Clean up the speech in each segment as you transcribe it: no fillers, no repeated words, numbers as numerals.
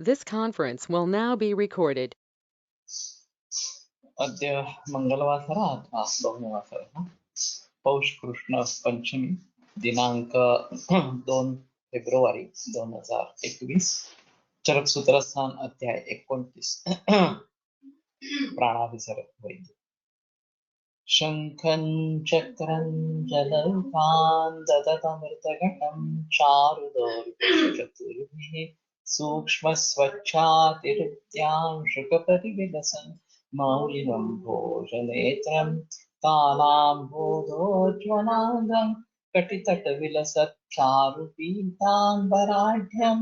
This conference will now be recorded. अद्य मंगलवासरः अथवा बहुवासरः पौष कृष्ण पंचमी दिनांक 2 फेब्रुवारी 2021 चरक सूत्रस्थान अध्याय 29 प्राणाभिसर वैद्य शंखं चक्रं जलौकान् ददतमृतघटं चारुदौर्गचतुर्भिः सूक्ष्मस्वच्छातिरुद्यां शुकपरिविलसन् मौलिनं भोजनेत्रं तालाम्बोधोज्ज्वलाङ्गं कटितटविलसच्चारुपीताम्बराढ्यं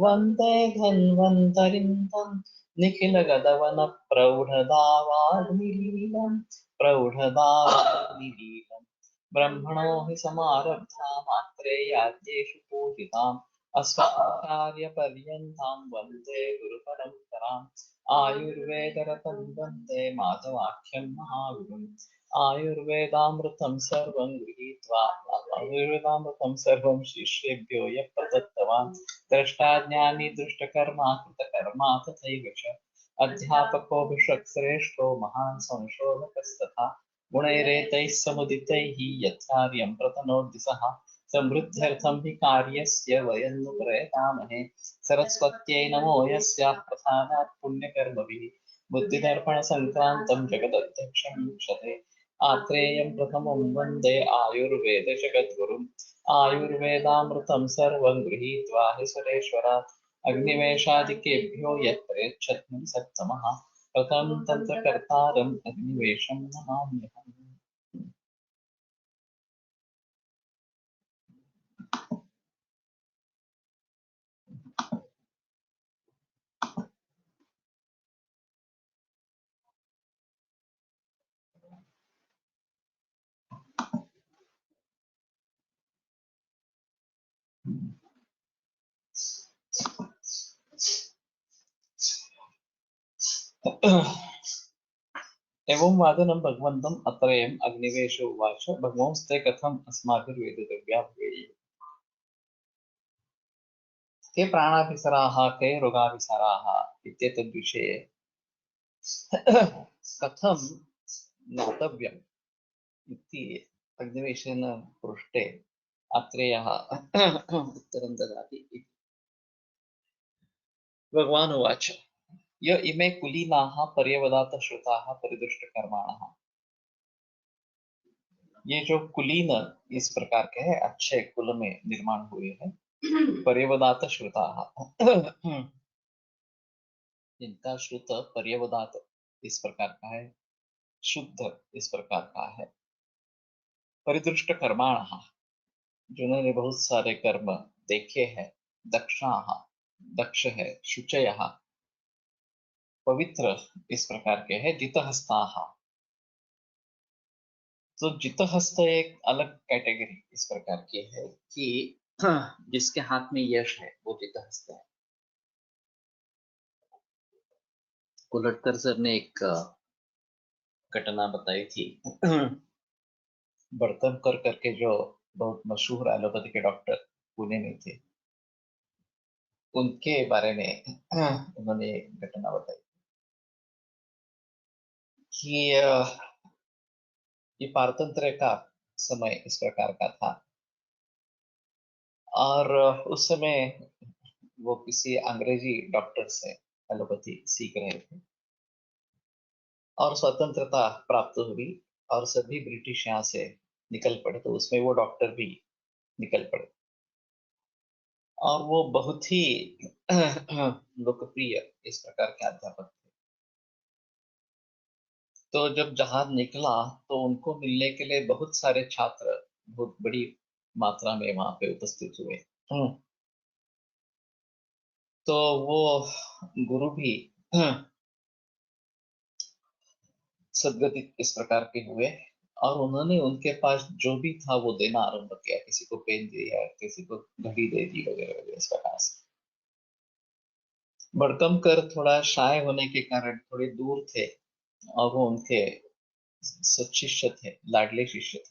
वन्दे धन्वन्तरिं तं निखिलगदवनप्रौढदावाग्निलीलम् प्रौढदावाग्निलीलम् ब्रह्मणो हि समारब्धामात्रेयाद्येषु पूजिताम् अस्मदाचार्यपर्यन्तां वन्दे गुरुपरम्पराम् आयुर्वेदरतं वन्दे माधवाख्यं महागुरुम् आयुर्वेदामृतं सर्वं गृहीत्वा आयुर्वेदामृतं सर्वं शिष्येभ्यो यः प्रदत्तवान् द्रष्टाज्ञानी दुष्टकर्मा कृतकर्मा तथैव च अध्यापको भिषक्श्रेष्ठो महान् संशोधकस्तथा गुणैरेतैः समुदितैः यथार्यं प्रतनोद्दिशः समृद्ध्यर्थं हि कार्यस्य वयं नु प्रयतामहे सरस्वत्यै नमो यस्याः प्रसादात् पुण्यकर्मभिः बुद्धिदर्पणसङ्क्रान्तं जगदध्यक्षं वीक्षते आत्रेयं प्रथमं वन्दे आयुर्वेदजगद्गुरुम् आयुर्वेदामृतं सर्वं गृहीत्वा हि सुरेश्वरात् अग्निवेशादिकेभ्यो यत्रेच्छत्नं सत्तमः प्रथमं तन्त्रकर्तारम् अग्निवेशं नमाम्यहम्। एवं वादनं भगवन्तम् अत्रयम् अग्निवेश उवाच भगवंस्ते कथम् अस्माभिर्वेदितव्या भवेयुः के प्राणाभिसराः के रोगाभिसराः इत्येतद्विषये कथं ज्ञातव्यम् इति अग्निवेशेन पृष्टे अत्रेयः उत्तरं ददाति इति। भगवान् उवाच य इमे कुलीनाः पर्यवदात श्रुताः परिदुष्टकर्माणः। ये जो कुलीन इस प्रकार के हैं, अच्छे कुल में निर्माण हुए हैं, पर्यवदात श्रुताः जिनका श्रुत पर्यवदात इस प्रकार का है, शुद्ध इस प्रकार का है, परिदृष्ट कर्माणः जिन्होंने बहुत सारे कर्म देखे हैं, दक्षाः दक्ष है, शुचयः पवित्र इस प्रकार के हैं, जितहस्ताः। तो जितहस्त एक अलग कैटेगरी इस प्रकार की है कि जिसके हाथ में यश है वो जितहस्त है। कुलटकर सर ने एक घटना बताई थी बड़तमकर करके जो बहुत मशहूर एलोपैथी के डॉक्टर पुणे में थे, उनके बारे में उन्होंने एक घटना बताई कि ये पारतंत्र का समय इस प्रकार का था और उस समय वो किसी अंग्रेजी डॉक्टर से एलोपैथी सीख रहे थे और स्वतंत्रता प्राप्त हुई और सभी ब्रिटिश यहाँ से निकल पड़े, तो उसमें वो डॉक्टर भी निकल पड़े और वो बहुत ही लोकप्रिय इस प्रकार के अध्यापक थे। तो जब जहाज निकला तो उनको मिलने के लिए बहुत सारे छात्र बहुत बड़ी मात्रा में वहां पे उपस्थित हुए। तो वो गुरु भी सदगति इस प्रकार के हुए और उन्होंने उनके पास जो भी था वो देना आरंभ किया, किसी को पेन दिया, किसी को घड़ी दे दी वगैरह वगैरह इस प्रकार से। बड़कमकर थोड़ा शाय होने के कारण थोड़े दूर थे और वो उनके सत्शिष्य थे, लाडले शिष्य थे।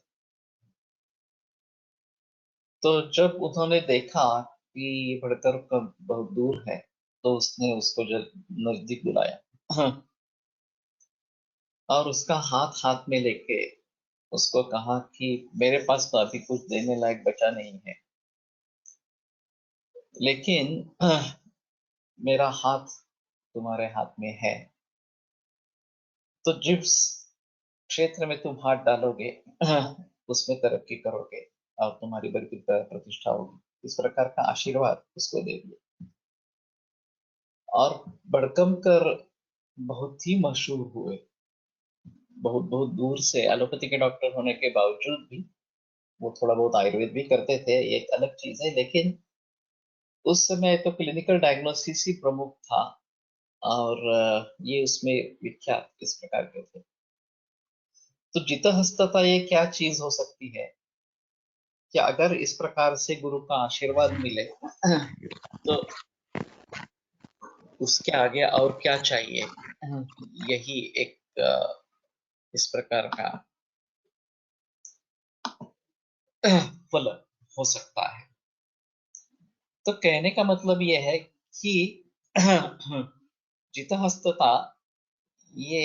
तो जब उन्होंने देखा कि ये बड़कर बहुत दूर है तो उसने उसको जब नजदीक बुलाया और उसका हाथ हाथ में लेके उसको कहा कि मेरे पास तो अभी कुछ देने लायक बचा नहीं है, लेकिन मेरा हाथ तुम्हारे हाथ में है, तो जिस क्षेत्र में तुम हाथ डालोगे उसमें तरक्की करोगे और तुम्हारी बड़ी प्रतिष्ठा होगी। इस प्रकार का आशीर्वाद उसको दे दिया। और बड़कमकर बहुत ही मशहूर हुए, बहुत बहुत दूर से। एलोपैथी के डॉक्टर होने के बावजूद भी वो थोड़ा बहुत आयुर्वेद भी करते थे, ये एक अलग चीज है, लेकिन उस समय तो क्लिनिकल डायग्नोसिस ही प्रमुख था। और ये उसमें विख्यात इस प्रकार के थे। तो जितहस्तता ये क्या चीज हो सकती है कि अगर इस प्रकार से गुरु का आशीर्वाद मिले तो उसके आगे और क्या चाहिए। यही एक इस प्रकार का फल हो सकता है। तो कहने का मतलब यह है कि जितहस्तता ये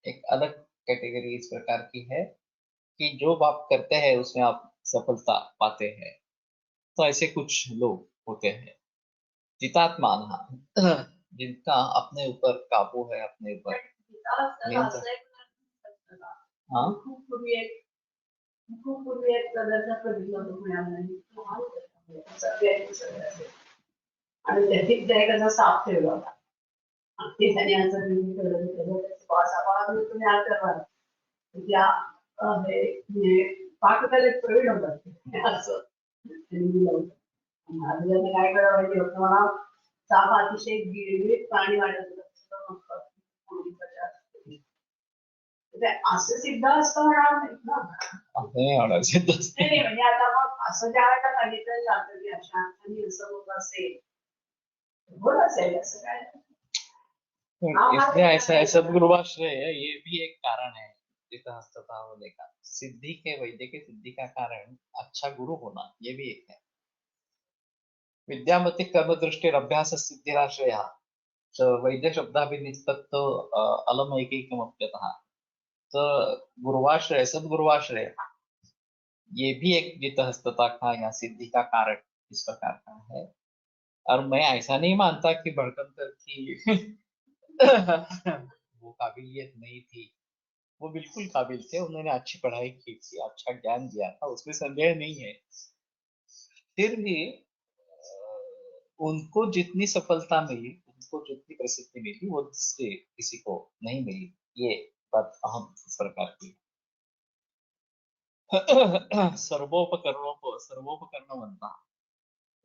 एक अलग कैटेगरी इस प्रकार की है कि जो आप करते हैं उसमें आप सफलता पाते हैं। तो ऐसे कुछ लोग होते हैं जितात्मान, जिनका अपने ऊपर काबू है, अपने ऊपर नियंत्रण। हाँ, खूप पूर्वी एक प्रदर्शक बघितलं होतं पुण्यामध्ये. सगळ्यांनी सगळ्यांनी. आणि त्याची बॅग असा साफ ठेवला होता. आणि ते त्याने असं करत होतं. पावसाळ्यात तुम्ही आज करणार. त्या हे पाककलेत प्रवीण होतात असं त्यांनी दिलं होतं. आणि त्यांनी काय करावं माहिती होतं मला, साफ अतिशय गिळगिळीत पाणी वाटत होतं. असं सिद्ध असतं होणार नाही ना. नहीं होना सिद्ध। नाही नाही, म्हणजे आता मग असं ज्या वेळेला सांगितलं जातं की अशा अर्थाने असं होत असेल, होत असेल असं काय. इसमें ऐसा है, सदगुरुवाश्रय है, ये भी एक कारण है जितहस्तता होने का। सिद्धि के, वैद्य के सिद्धि का कारण अच्छा गुरु होना, ये भी एक है। विद्यामति कर्म दृष्टि अभ्यास सिद्धिराश्रय, वैद्य शब्दाभिनिस्तत्तो अलमैकैकमप्यतः। तो गुरुवाश्रय, सदगुरुवाश्रय, ये भी एक जितहस्तता का या सिद्धि का कारण इस प्रकार का है। और मैं ऐसा नहीं मानता कि भड़कमकर की वो काबिलियत नहीं थी, वो बिल्कुल काबिल थे, उन्होंने अच्छी पढ़ाई की थी, अच्छा ज्ञान दिया था, उसमें संदेह नहीं है। फिर भी उनको जितनी सफलता मिली, उनको जितनी प्रसिद्धि मिली, वो दूसरे किसी को नहीं मिली। ये बात अहम इस प्रकार की। सर्वोपकरणवंता,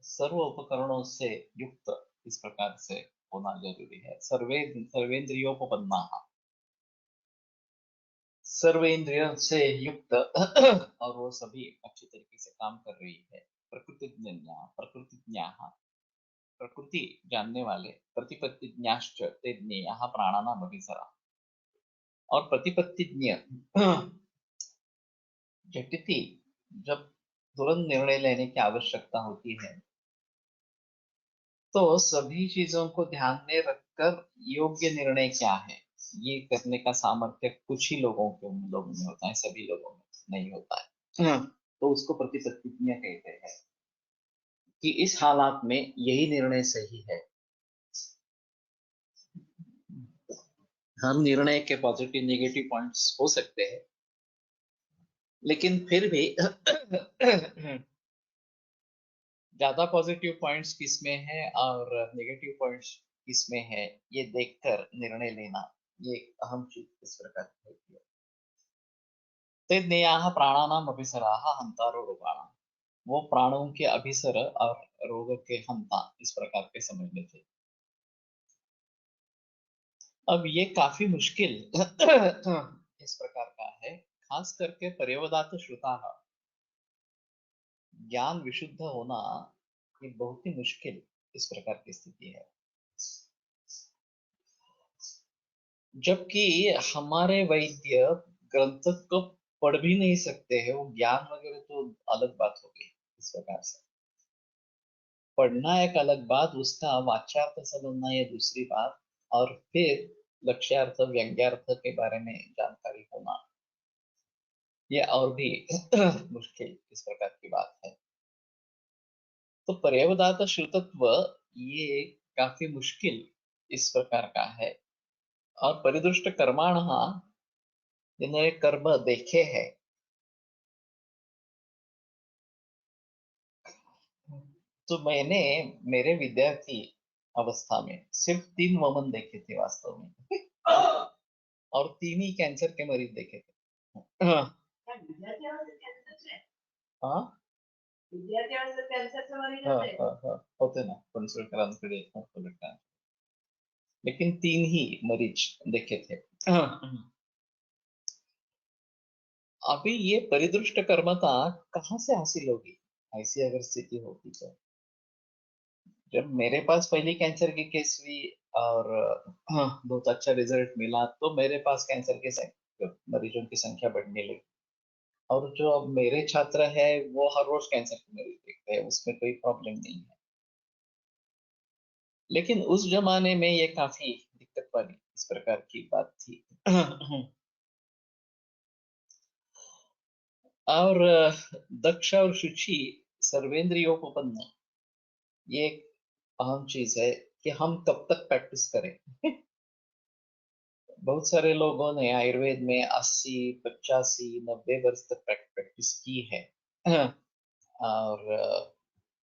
सर्व उपकरणों से युक्त इस प्रकार से होना जरूरी है। सर्वेंद्रियोपपन्ना, सर्वेंद्रियों से युक्त और वो सभी अच्छी तरीके से काम कर रही है। प्रकृतिज्ञाः, प्रकृति जानने वाले। प्रतिपत्तिज्ञाश्च ते ज्ञेयाः प्राणानाम् अभिसरा। और प्रतिपत्तिज्ञ झटिति, जब तुरंत निर्णय लेने की आवश्यकता होती है तो सभी चीजों को ध्यान में रखकर योग्य निर्णय क्या है ये करने का सामर्थ्य कुछ ही लोगों में होता है, सभी लोगों में नहीं होता है। तो उसको प्रतिपत्तिज्ञ कहते हैं कि इस हालात में यही निर्णय सही है। हम निर्णय के पॉजिटिव नेगेटिव पॉइंट्स हो सकते हैं, लेकिन फिर भी ज्यादा पॉजिटिव पॉइंट्स किसमें है और नेगेटिव पॉइंट्स किसमें है, ये देखकर निर्णय लेना, ये एक अहम चीज इस प्रकार की होती है। ते ज्ञेयाः प्राणानाम अभिसराः हंतारो रोगाणाम, वो प्राणों के अभिसर और रोग के हंता इस प्रकार के समझने थे। अब ये काफी मुश्किल इस प्रकार का है, खास करके पर्यवदात श्रुता, ज्ञान विशुद्ध होना ये बहुत ही मुश्किल इस प्रकार की स्थिति है। जबकि हमारे वैद्य ग्रंथ को पढ़ भी नहीं सकते हैं, वो ज्ञान वगैरह तो अलग बात हो गई इस प्रकार से। पढ़ना एक अलग बात, उसका वाच्यार्थ समझना ये दूसरी बात, और फिर लक्ष्यार्थ व्यंग्यार्थ के बारे में जानकारी होना ये और भी मुश्किल इस प्रकार की बात है। तो पर्यवदात श्रुतत्व ये काफी मुश्किल इस प्रकार का है। और परिदृष्ट कर्माण जिन्होंने कर्म देखे हैं, तो मैंने मेरे विद्यार्थी अवस्था में सिर्फ 3 वमन देखे थे वास्तव में और 3 ही कैंसर के मरीज देखे थे। हाँ। त्या विद्यार्थी अवस्थेत कॅन्सरचे हाँ विद्यार्थी अवस्थेत कॅन्सरचे मरीज हाँ होते. हाँ, होते ना कंसल्टरांकडे लगता है, लेकिन 3 ही मरीज देखे थे। हाँ। अभी ये परिदृष्ट कर्मता कहाँ से हासिल होगी ऐसी अगर स्थिति होती तो? जब मेरे पास पहली कैंसर की केस हुई और बहुत अच्छा रिजल्ट मिला, तो मेरे पास कैंसर के मरीजों की संख्या बढ़ने लगी। और जो अब मेरे छात्र है वो हर रोज कैंसर के मरीज देखते हैं, उसमें कोई प्रॉब्लम नहीं है। लेकिन उस जमाने में ये काफी दिक्कत वाली इस प्रकार की बात थी। और दक्ष और शुचि सर्वेंद्रियोपपन्न, ये एक अहम चीज है कि हम कब तक प्रैक्टिस करें। बहुत सारे लोगों ने आयुर्वेद में 80, 85, 90 वर्ष तक प्रैक्टिस की है। और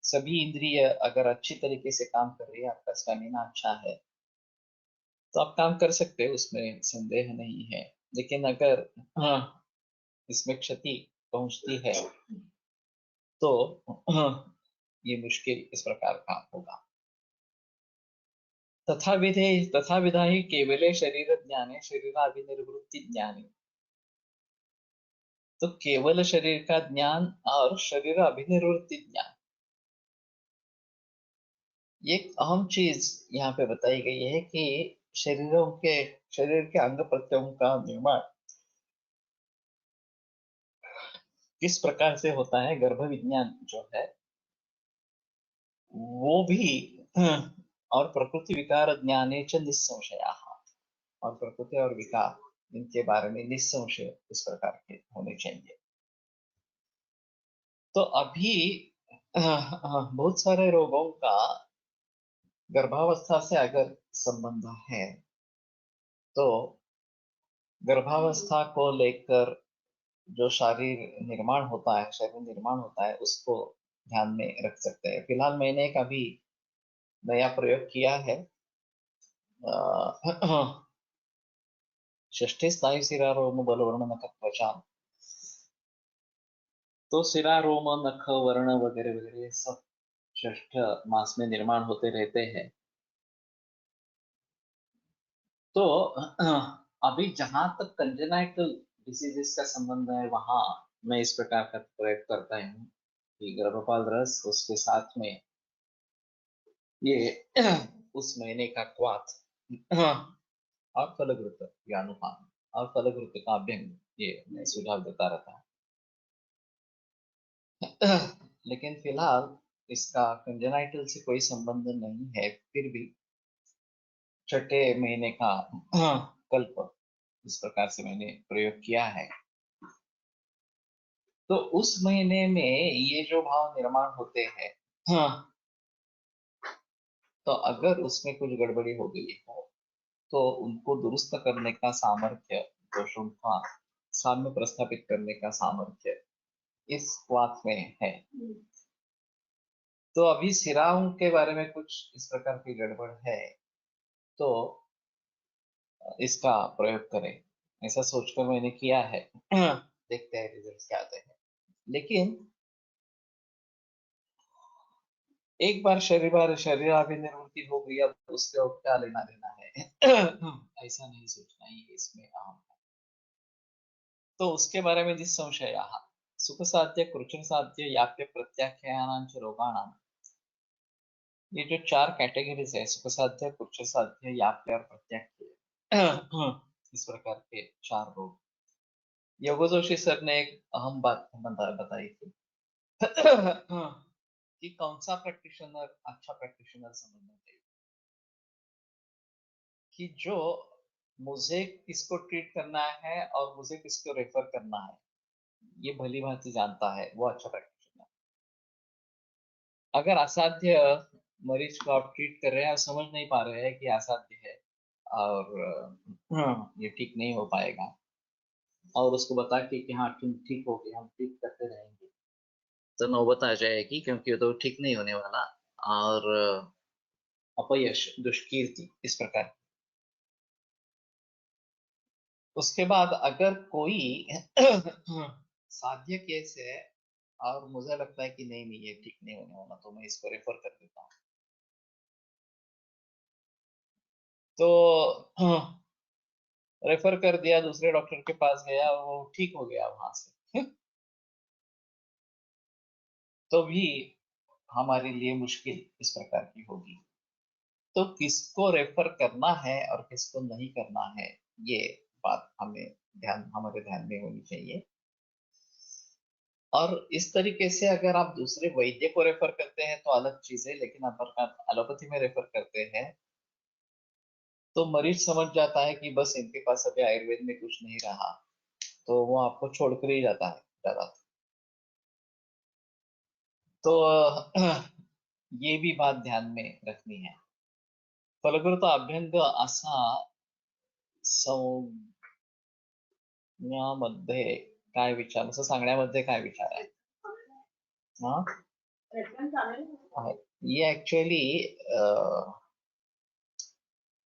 सभी इंद्रिय अगर अच्छी तरीके से काम कर रही है, आपका स्टेमिना अच्छा है, तो आप काम कर सकते हैं, उसमें संदेह नहीं है। लेकिन अगर इसमें क्षति पहुंचती है तो ये मुश्किल इस प्रकार का होगा। तथा विधा ही केवले शरीर ज्ञाने शरीराभिनिर्वृत्ति ज्ञानी। तो केवल शरीर का ज्ञान और शरीर अभिनिर्वृत्ति ज्ञान, ये एक अहम चीज यहाँ पे बताई गई है कि शरीर के अंग प्रत्यंगों का निर्माण किस प्रकार से होता है। गर्भ विज्ञान जो है वो भी और प्रकृति विकार ज्ञाने च निस्संशया, और प्रकृति और विकार इनके बारे में निस्संशय इस प्रकार के होने चाहिए। तो अभी बहुत सारे रोगों का गर्भावस्था से अगर संबंध है, तो गर्भावस्था को लेकर जो शरीर निर्माण होता है उसको ध्यान में रख सकते हैं। फिलहाल मैंने एक अभी नया प्रयोग किया है। षष्ठी स्नायु सिरा रोम बलवर्ण नख त्वचा, तो सिरा रोम नख वर्ण वगैरह वगैरह सब षष्ठ मास में निर्माण होते रहते हैं। तो अभी जहां तक कंजेनाइटल डिसीजेस का संबंध है, वहां मैं इस प्रकार का प्रयोग करता हूँ कि गर्भपाल रस, उसके साथ में ये उस महीने का क्वाथ और फलघृत यानुपान और फलघृत का अभ्यंग, ये मैं सुझाव देता रहता हूँ। लेकिन फिलहाल इसका कंजेनाइटल से कोई संबंध नहीं है, फिर भी छठे महीने का कल्प इस प्रकार से मैंने प्रयोग किया है। तो उस महीने में ये जो भाव निर्माण होते हैं, तो अगर उसमें कुछ गड़बड़ी हो गई हो तो उनको दुरुस्त करने का सामर्थ्य, दोषों का साम्य प्रस्थापित करने का सामर्थ्य इस वात में है। तो अभी सिराओं के बारे में कुछ इस प्रकार की गड़बड़ है, तो इसका प्रयोग करें, ऐसा सोचकर मैंने किया है। देखते हैं रिजल्ट क्या आते हैं। लेकिन एक बार शरीराभिनिर्वृत्ति हो गई, अब उससे और क्या लेना देना है। ऐसा नहीं सोचना, ये इसमें अहम है। तो उसके बारे में निस्संशय सुख साध्य कृचन साध्य याप्य प्रत्याख्यानांच रोगाणाम, ये जो 4 कैटेगरीज है, सुख साध्य कृच साध्य याप्य और प्रत्याख्य, इस प्रकार के 4 रोग योगो जोशी सर ने एक अहम बात बताई थी। कि कौन सा प्रैक्टिशनर अच्छा प्रैक्टिशनर समझना चाहिए, कि जो मुझे किसको ट्रीट करना है और मुझे किसको रेफर करना है ये भली भांति जानता है, वो अच्छा प्रैक्टिशनर। अगर असाध्य मरीज को आप ट्रीट कर रहे हैं और समझ नहीं पा रहे हैं कि असाध्य है और ये ठीक नहीं हो पाएगा, और उसको बता के कि हाँ तुम ठीक हो गए, हम ठीक करते रहेंगे, तो नौबत आ जाएगी, क्योंकि वो तो ठीक नहीं होने वाला और अपयश, दुष्कीर्ति इस प्रकार। उसके बाद अगर कोई साध्य केस है और मुझे लगता है कि नहीं नहीं ये ठीक नहीं होने वाला, तो मैं इसको रेफर कर देता हूँ। तो रेफर कर दिया, दूसरे डॉक्टर के पास गया, वो ठीक हो गया वहां से तो भी हमारे लिए मुश्किल इस प्रकार की होगी। तो किसको रेफर करना है और किसको नहीं करना है, ये बात हमारे ध्यान में होनी चाहिए। और इस तरीके से अगर आप दूसरे वैद्य को रेफर करते हैं तो अलग चीज है, लेकिन अगर आप एलोपैथी में रेफर करते हैं तो मरीज समझ जाता है कि बस इनके पास अभी आयुर्वेद में कुछ नहीं रहा, तो वो आपको छोड़कर ही जाता है ज्यादा। तो ये भी बात ध्यान में रखनी है। फलकृत अभ्यंग असा संज्ञामध्ये काय विचार, असं सांगण्यामध्ये काय विचार आहे? हाँ हाँ, ये एक्चुअली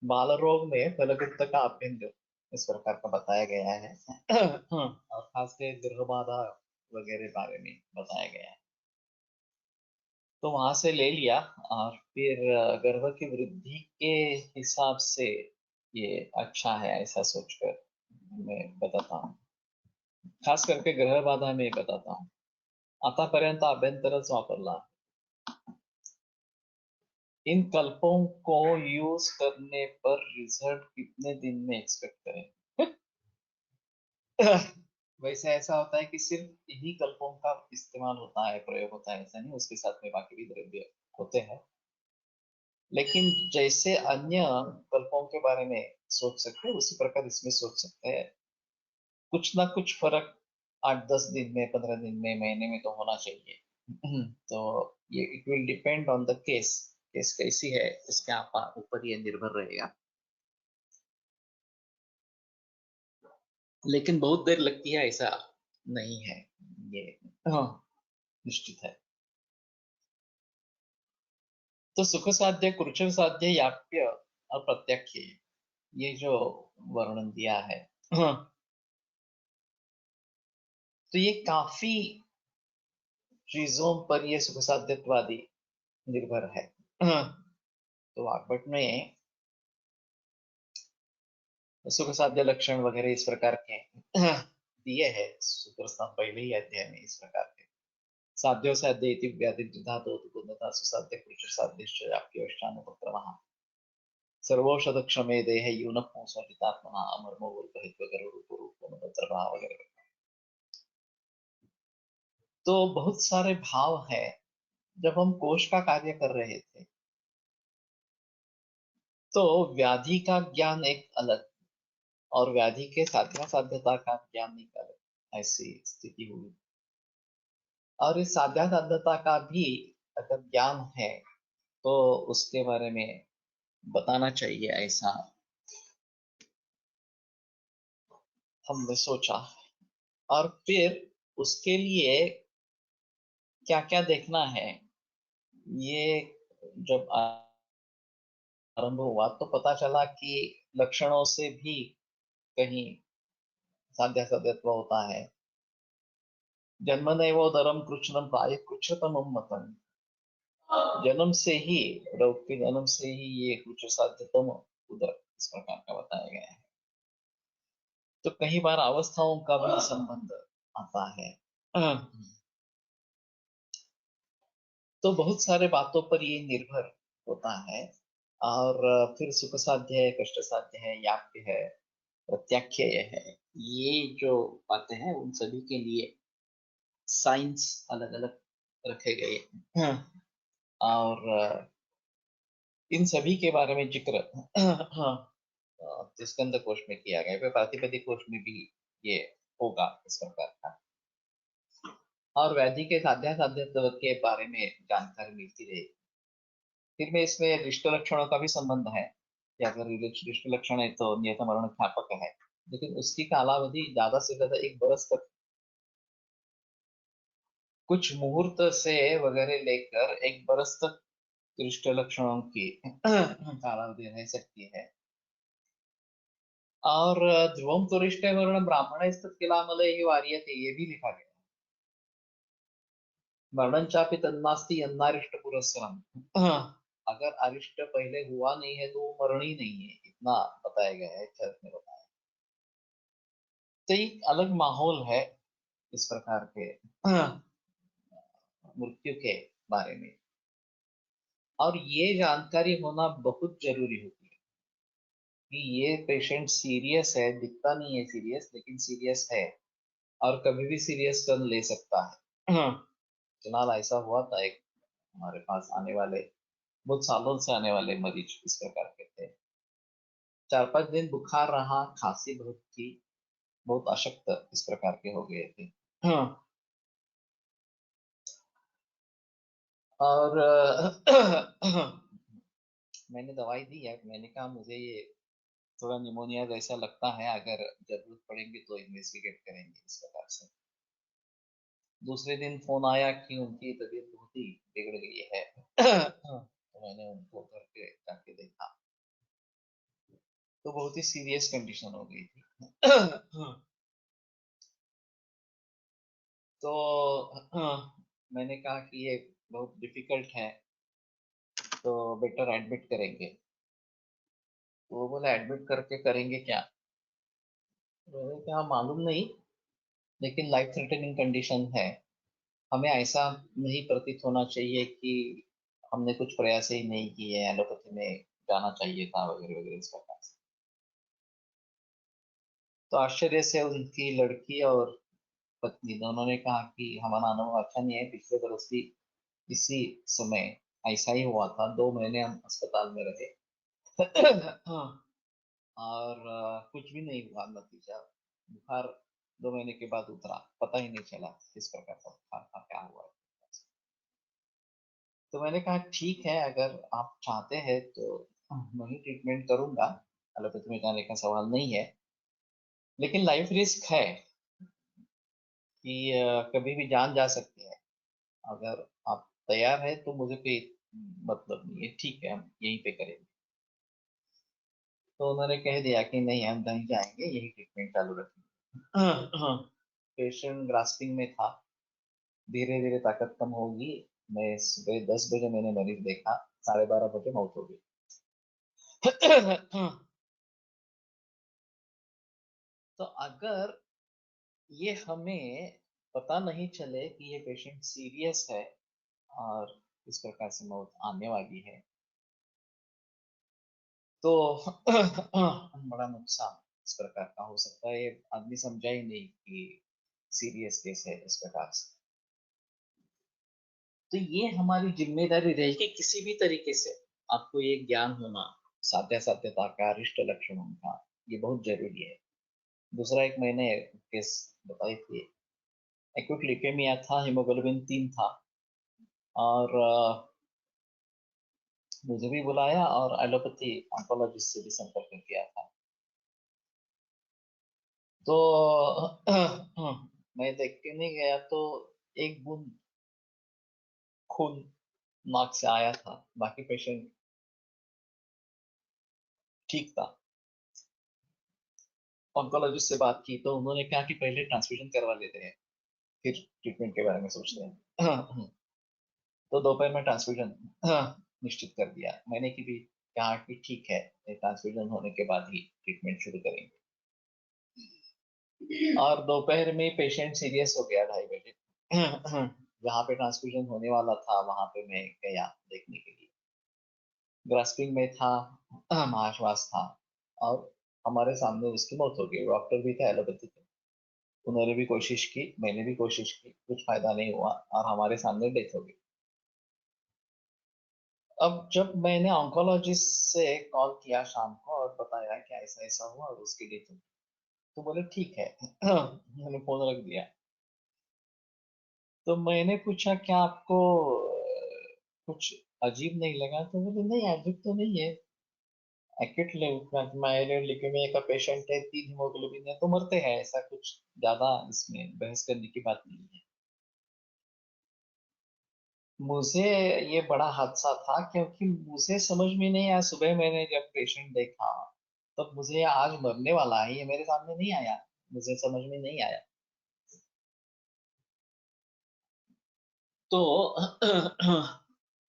बाल रोग में फलकृत का अभ्यंग इस प्रकार का बताया गया है और खासकर गर्भबाधा वगैरह बारे में बताया गया है। तो वहां से ले लिया और फिर गर्भ की वृद्धि के हिसाब से ये अच्छा है ऐसा सोचकर मैं बताता हूँ, खास करके गर्भबाधा में बताता हूँ। आतापर्यंत अभ्यंतरच वापरला। इन कल्पों को यूज करने पर रिजल्ट कितने दिन में एक्सपेक्ट करें? वैसे ऐसा होता है कि सिर्फ इन्हीं कल्पों का इस्तेमाल होता है, प्रयोग होता है, ऐसा नहीं, उसके साथ में बाकी भी द्रव्य होते हैं। लेकिन जैसे अन्य कल्पों के बारे में सोच सकते हैं उसी प्रकार इसमें सोच सकते हैं। कुछ ना कुछ फर्क 8-10 दिन में, 15 दिन में, महीने में तो होना चाहिए। तो ये it will depend on the case, case कैसी है इसके ऊपर ये निर्भर रहेगा। लेकिन बहुत देर लगती है ऐसा नहीं है, ये हाँ निश्चित है। तो सुख साध्य, कुरुचन साध्य, याप्य और प्रत्याख्य, ये जो वर्णन दिया है हाँ, तो ये काफी चीजों पर ये सुख साध्यत्वादी निर्भर है। हाँ, तो वाग्भट में सुख साध्य लक्षण वगैरह इस प्रकार के दिए है सूत्र स्थान पहले ही अध्याय में इस प्रकार के। साध्यो साध्य इति व्याधि धातु उत्पन्नता सुसाध्य पुरुष साध्यश्च व्याप्योष्टानुपक्रमः सर्वौषध क्षमे देह यून संहितात्मना अमर्मो वर्गहित्व गरुड़ रूप वगैरह। तो बहुत सारे भाव है। जब हम कोश का कार्य कर रहे थे तो व्याधि का ज्ञान एक अलग और व्याधि के साध्या साध्यता का ज्ञान एक अलग, ऐसी स्थिति हुई। और इस साध्या साध्यता का भी अगर ज्ञान है तो उसके बारे में बताना चाहिए, ऐसा हमने सोचा। और फिर उसके लिए क्या क्या देखना है, ये जब आरंभ हुआ तो पता चला कि लक्षणों से भी कहीं साध्या साध्यत्व होता है। जन्मनैवोदरम कृष्णम प्राय कृच्छतमं मतम, जन्म से ही, रौक्य जन्म से ही ये कुछ साध्यतम उदर इस प्रकार का बताया गया है। तो कई बार अवस्थाओं का भी संबंध आता है। तो बहुत सारे बातों पर ये निर्भर होता है। और फिर सुख साध्य है, कष्ट साध्य है, याप्य है, प्रत्याख्य है, ये जो बातें हैं उन सभी के लिए साइंस अलग अलग रखे गए हैं। और इन सभी के बारे में जिक्र स्कंद कोश में किया गया है, प्रातिपदिक कोश में भी ये होगा इस प्रकार का। और वैदिक के साध्यासाध्य के बारे में जानकारी मिलती रहेगी। फिर में इसमें रिष्ट लक्षणों का भी संबंध है कि अगर रिष्ट लक्षण है तो नियत मरण ख्यापक है, लेकिन उसकी कालावधि ज्यादा से ज्यादा 1 बरस तक, कुछ मुहूर्त से वगैरह लेकर 1 बरस तक रिष्ट लक्षणों की कालावधि रह सकती है। और ध्रुवम तो रिष्ट वर्ण ब्राह्मण तत्किलामलय ही वार्यते, ये भी लिखा गया। वर्णन चापि तन्नास्ति अन्नारिष्ट पुरस्सरम, अगर अरिष्ट पहले हुआ नहीं है तो वो मरण ही नहीं है, इतना बताया गया है चर्च ने बताया। तो एक अलग माहौल है इस प्रकार के मृत्यु के बारे में, और ये जानकारी होना बहुत जरूरी होती है कि ये पेशेंट सीरियस है, दिखता नहीं है सीरियस, लेकिन सीरियस है और कभी भी सीरियस टर्न ले सकता है। फिलहाल ऐसा हुआ था, एक हमारे पास आने वाले, बहुत सालों से आने वाले मरीज इस प्रकार के थे। 4-5 दिन बुखार रहा, खांसी बहुत थी, बहुत अशक्त इस प्रकार के हो गए थे। और मैंने दवाई दी है, मैंने कहा मुझे ये थोड़ा निमोनिया जैसा लगता है, अगर जरूरत पड़ेगी तो इन्वेस्टिगेट करेंगे इस प्रकार से। दूसरे दिन फोन आया कि उनकी तबीयत बहुत ही बिगड़ गई है। तो मैंने उनको घर पे जाके देखा तो बहुत ही सीरियस कंडीशन हो गई थी। तो मैंने कहा कि ये बहुत डिफिकल्ट है, तो बेटर एडमिट करेंगे। तो वो बोला एडमिट करके करेंगे क्या? मैंने कहा मालूम नहीं, लेकिन लाइफ थ्रेटनिंग कंडीशन है, हमें ऐसा नहीं प्रतीत होना चाहिए कि हमने कुछ प्रयास ही नहीं किए, एलोपैथी में जाना चाहिए था वगैरह वगैरह इस प्रकार से। तो आश्चर्य से उनकी लड़की और पत्नी दोनों ने कहा कि हमारा अनुभव अच्छा नहीं है, पिछले बरस भी इसी समय ऐसा ही हुआ था, 2 महीने हम अस्पताल में रहे। और कुछ भी नहीं हुआ, नतीजा बुखार 2 महीने के बाद उतरा, पता ही नहीं चला किस प्रकार का बुखार था, क्या हुआ। तो मैंने कहा ठीक है, अगर आप चाहते हैं तो मैं ही ट्रीटमेंट करूंगा, एलोपैथी में जाने का सवाल नहीं है, लेकिन लाइफ रिस्क है कि कभी भी जान जा सकती है। अगर आप तैयार है तो मुझे कोई मतलब नहीं है, ठीक है हम यहीं पे करेंगे। तो उन्होंने कह दिया कि नहीं, हम नहीं जाएंगे, यही ट्रीटमेंट चालू रखेंगे। पेशेंट ग्रास्पिंग में था, धीरे धीरे ताकत कम होगी। मैं सुबह 10 बजे मैंने मरीज देखा, 12:30 बजे मौत हो गई। तो अगर ये हमें पता नहीं चले कि ये पेशेंट सीरियस है और इस प्रकार से मौत आने वाली है, तो बड़ा नुकसान इस प्रकार का हो सकता है। ये आदमी समझा ही नहीं कि सीरियस केस है इस प्रकार से। तो ये हमारी जिम्मेदारी रहेगी, किसी भी तरीके से आपको ये ज्ञान होना, साध्यता का, अरिष्ट लक्षणों का, ये बहुत जरूरी है। दूसरा, एक मैंने केस बताई थी, एक्यूट ल्यूकेमिया था, हीमोग्लोबिन 3 था, और मुझे भी बुलाया और एलोपैथी ऑन्कोलॉजिस्ट से भी संपर्क किया था। तो मैं देख के नहीं गया, तो एक बूंद खून नाक से आया था, बाकी पेशेंट ठीक था। ऑन्कोलॉजिस्ट से बात की तो उन्होंने कहा कि पहले ट्रांसफ्यूजन करवा लेते हैं, फिर ट्रीटमेंट के बारे में सोचते हैं। तो दोपहर में ट्रांसफ्यूजन निश्चित कर दिया मैंने, कि भी कहा कि ठीक है, ट्रांसफ्यूजन होने के बाद ही ट्रीटमेंट शुरू करेंगे। और दोपहर में पेशेंट सीरियस हो गया 2:30 बजे। जहाँ पे ट्रांसफ्यूजन होने वाला था वहां पे मैं गया देखने के लिए। ग्रास्पिंग में था, महाश्वास था, और हमारे सामने उसकी मौत हो गई। डॉक्टर भी था एलोपैथी के, उन्होंने भी कोशिश की, मैंने भी कोशिश की, कुछ फायदा नहीं हुआ और हमारे सामने डेथ हो गई। अब जब मैंने ऑन्कोलॉजिस्ट से कॉल किया शाम को और बताया कि ऐसा ऐसा हुआ और उसके लिए तो बोले ठीक है। मैंने फोन रख दिया। तो मैंने पूछा क्या आपको कुछ अजीब नहीं लगा? तो बोले नहीं, अजीब तो नहीं है। एक्यूट माइलोइड ल्यूकेमिया का पेशेंट है, 3 हीमोग्लोबिन है तो मरते हैं, ऐसा कुछ ज्यादा इसमें बहस करने की बात नहीं है। मुझे ये बड़ा हादसा था क्योंकि मुझे समझ में नहीं आया। सुबह मैंने जब पेशेंट देखा तब मुझे आज मरने वाला है ये मेरे सामने नहीं आया, मुझे समझ में नहीं आया। तो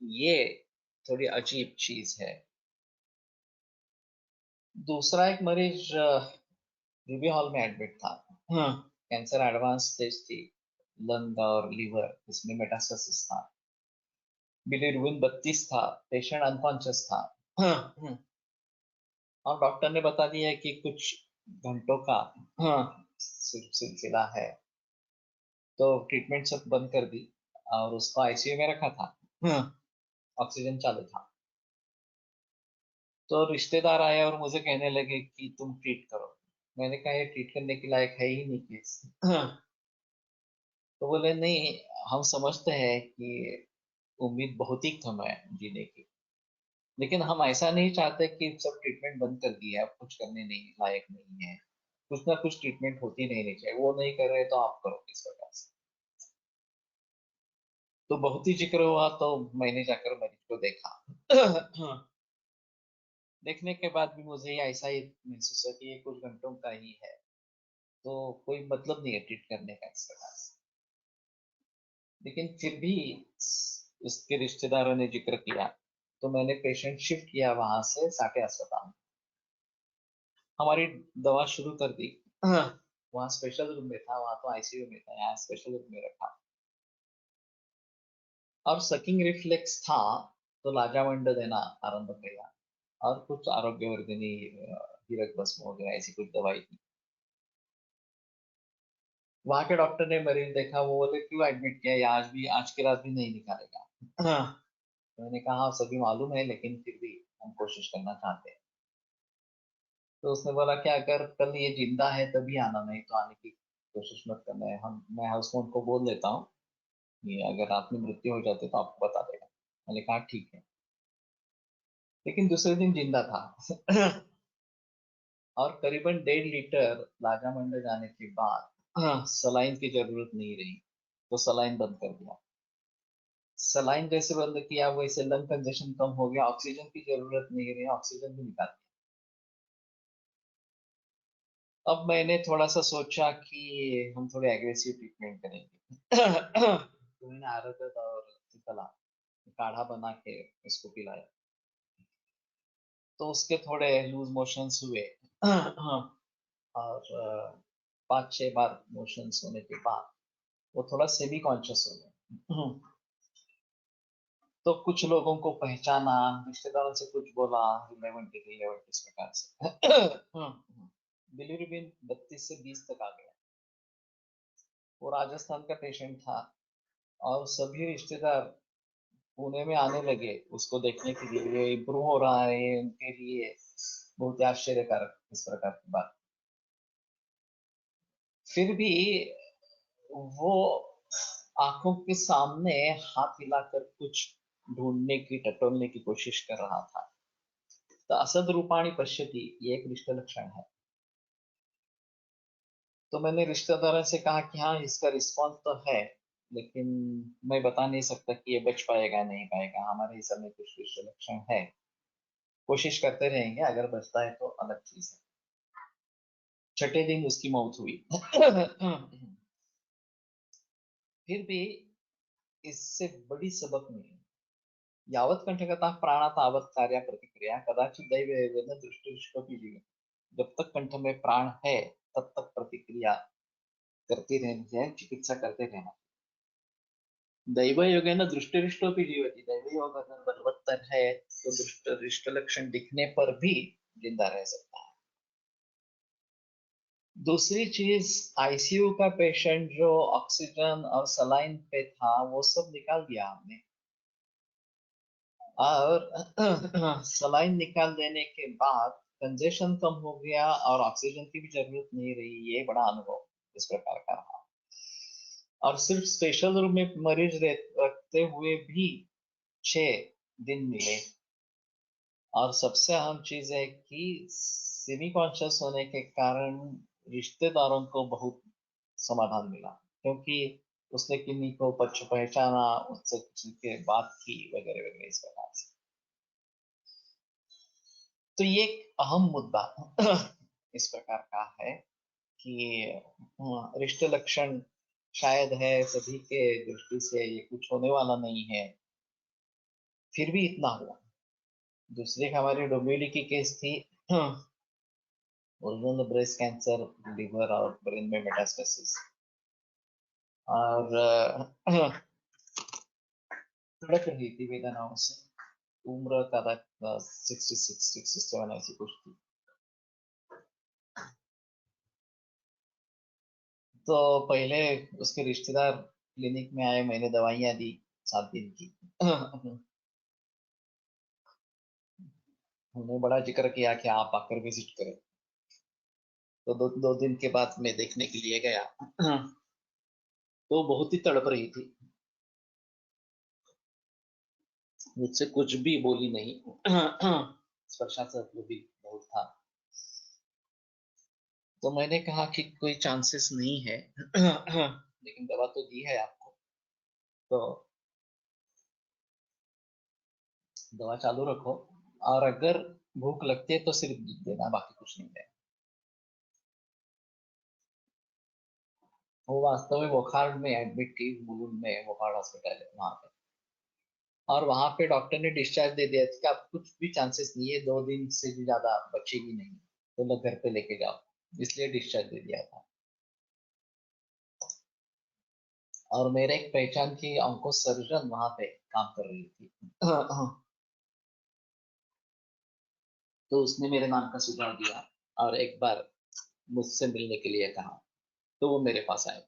ये थोड़ी अजीब चीज है। दूसरा एक मरीज रूबी हॉल में एडमिट था। कैंसर एडवांस स्टेज थी, लंग और लीवर, इसमें मेटास्टेसिस था। बिलीरुबिन 32 था, पेशेंट अनकॉन्शियस था। और डॉक्टर ने बता दिया कि कुछ घंटों का सिलसिला है, तो ट्रीटमेंट सब बंद कर दी और उसको आईसीयू में रखा था। ऑक्सीजन चालू था। तो रिश्तेदार आए और मुझे कहने लगे कि तुम ट्रीट करो। मैंने कहा ये ट्रीट करने के लायक है ही नहीं केस। तो बोले नहीं, हम समझते हैं कि उम्मीद बहुत ही कम है जीने की, लेकिन हम ऐसा नहीं चाहते कि सब ट्रीटमेंट बंद कर दिया, अब कुछ करने नहीं लायक नहीं है, कुछ ना कुछ ट्रीटमेंट होती रहनी चाहिए, वो नहीं कर रहे तो आप करो इस प्रकार से। तो बहुत ही जिक्र हुआ तो मैंने जाकर मरीज को देखा। देखने के बाद भी मुझे ऐसा ही महसूस हुआ कि ये कुछ घंटों का ही है, तो कोई मतलब नहीं है ट्रीट करने का इस प्रकार से। लेकिन फिर भी उसके रिश्तेदारों ने जिक्र किया तो मैंने पेशेंट शिफ्ट किया वहां से साके अस्पताल। हमारी दवा शुरू कर दी। वहाँ स्पेशल रूम में था, वहां तो आईसीयू में था, यहाँ स्पेशल रूम में रखा। और सकिंग रिफ्लेक्स था तो लाजावंड देना आरंभ किया और कुछ आरोग्यवर्धिनी हीरक भस्म वगैरह ऐसी कुछ दवाई थी। वहां के डॉक्टर ने मरीज देखा, वो बोले क्यों एडमिट किया है, आज भी, आज की रात भी नहीं निकालेगा। तो मैंने कहा "हाँ, सभी मालूम है लेकिन फिर भी हम कोशिश करना चाहते हैं"। तो उसने बोला कि अगर कल ये जिंदा है तभी आना, नहीं तो आने की कोशिश मत करना है, हम मैं हाउसबोट को बोल देता हूँ कि अगर आपकी मृत्यु हो जाती तो आपको बता देगा। मैंने कहा ठीक है। लेकिन दूसरे दिन जिंदा था। और करीबन 1.5 लीटर लाजामंड जाने के बाद सलाइन की जरूरत नहीं रही, तो सलाइन बंद कर दिया। सलाइन जैसे बंद किया वैसे लंग कंजेशन कम हो गया, ऑक्सीजन की जरूरत नहीं रही, ऑक्सीजन भी निकाल दिया। अब मैंने थोड़ा सा सोचा कि हम थोड़े एग्रेसिव ट्रीटमेंट करेंगे। तो मैंने आरगत और त्रिफला काढ़ा बना के उसको पिलाया, तो उसके थोड़े लूज मोशंस हुए। और 5-6 बार मोशंस होने के बाद वो थोड़ा सेमी कॉन्शियस हो गया। तो कुछ लोगों को पहचाना, रिश्तेदारों से कुछ बोला, रिलेवेंट रिलेवेंट इस प्रकार से। बिलीरुबिन 32 से 20 तक आ गया। वो राजस्थान का पेशेंट था और सभी रिश्तेदार पुणे में आने लगे उसको देखने के लिए, इम्प्रूव हो रहा है उनके लिए बहुत ही आश्चर्यकारक इस प्रकार की बात। फिर भी वो आंखों के सामने हाथ हिलाकर कुछ ढूंढने की, टटोलने की कोशिश कर रहा था। तो असद रूपाणी पश्यति, ये एक रिश्ते लक्षण है। तो मैंने रिश्तेदारों से कहा कि हाँ इसका रिस्पॉन्स तो है, लेकिन मैं बता नहीं सकता कि ये बच पाएगा नहीं पाएगा, हमारे हिसाब में कुछ रिश्ते लक्षण है, कोशिश करते रहेंगे, अगर बचता है तो अलग चीज है। छठे दिन उसकी मौत हुई। फिर भी इससे बड़ी सबक नहीं। यावत कंठगता प्राणा तावत कार्य प्रतिक्रिया कदाचित दैव दृष्टि जीवन। जब तक कंठ में प्राण है तब तक प्रतिक्रिया करती रहनी है, चिकित्सा करते रहना। दैव योगेन दृष्टिरिष्टोपि जीवति, दैव योग अगर बलवत्तर है तो दृष्ट लक्षण दिखने पर भी जिंदा रह सकता है। दूसरी चीज, आईसीयू का पेशेंट जो ऑक्सीजन और सलाइन पे था वो सब निकाल दिया हमने। और सलाइन निकाल देने के बाद कंजेशन कम हो गया और ऑक्सीजन की भी जरूरत नहीं रही। ये बड़ा अनुभव इस प्रकार का रहा। और सिर्फ स्पेशल रूम में मरीज रखते हुए भी 6 दिन मिले। और सबसे अहम चीज है कि सेमी कॉन्शियस होने के कारण रिश्तेदारों को बहुत समाधान मिला, क्योंकि उसने किन्हीं को पहचाना, उससे किसी के बात की वगैरह वगैरह इस प्रकार से। तो ये एक अहम मुद्दा इस प्रकार का है कि रिश्ते लक्षण शायद है सभी के दृष्टि से ये कुछ होने वाला नहीं है, फिर भी इतना हुआ। दूसरी एक हमारी डोमिली की केस थी, ओरिजिनल ब्रेस्ट कैंसर, लिवर और ब्रेन में मेटास्टेसिस। और तड़प रही थी वेदनाओं से। उम्र का 66 67 ऐसी कुछ थी। तो पहले उसके रिश्तेदार क्लिनिक में आए, मैंने दवाइयां दी 7 दिन की। उन्होंने बड़ा जिक्र किया कि आप आकर विजिट करें। तो दो दिन के बाद मैं देखने के लिए गया। तो बहुत ही तड़प रही थी, मुझसे कुछ भी बोली नहीं। स्पर्शास्त्र भी बहुत था। तो मैंने कहा कि कोई चांसेस नहीं है, लेकिन दवा तो दी है आपको, तो दवा चालू रखो, और अगर भूख लगती है तो सिर्फ दूध देना, बाकी कुछ नहीं देना। वो वास्तव में बुखार में एडमिट की, मुलुंड में बुखार हॉस्पिटल है वहां पे। और वहां पे डॉक्टर ने डिस्चार्ज दे दिया कि आप कुछ भी चांसेस नहीं है, 2 दिन से भी ज्यादा बचेगी नहीं, तो लोग घर पे लेके जाओ, इसलिए डिस्चार्ज दे दिया था। और मेरे एक पहचान की ऑन्को सर्जन वहां पे काम कर रही थी। तो उसने मेरे नाम का सुझाव दिया और एक बार मुझसे मिलने के लिए कहा, तो वो मेरे पास आए।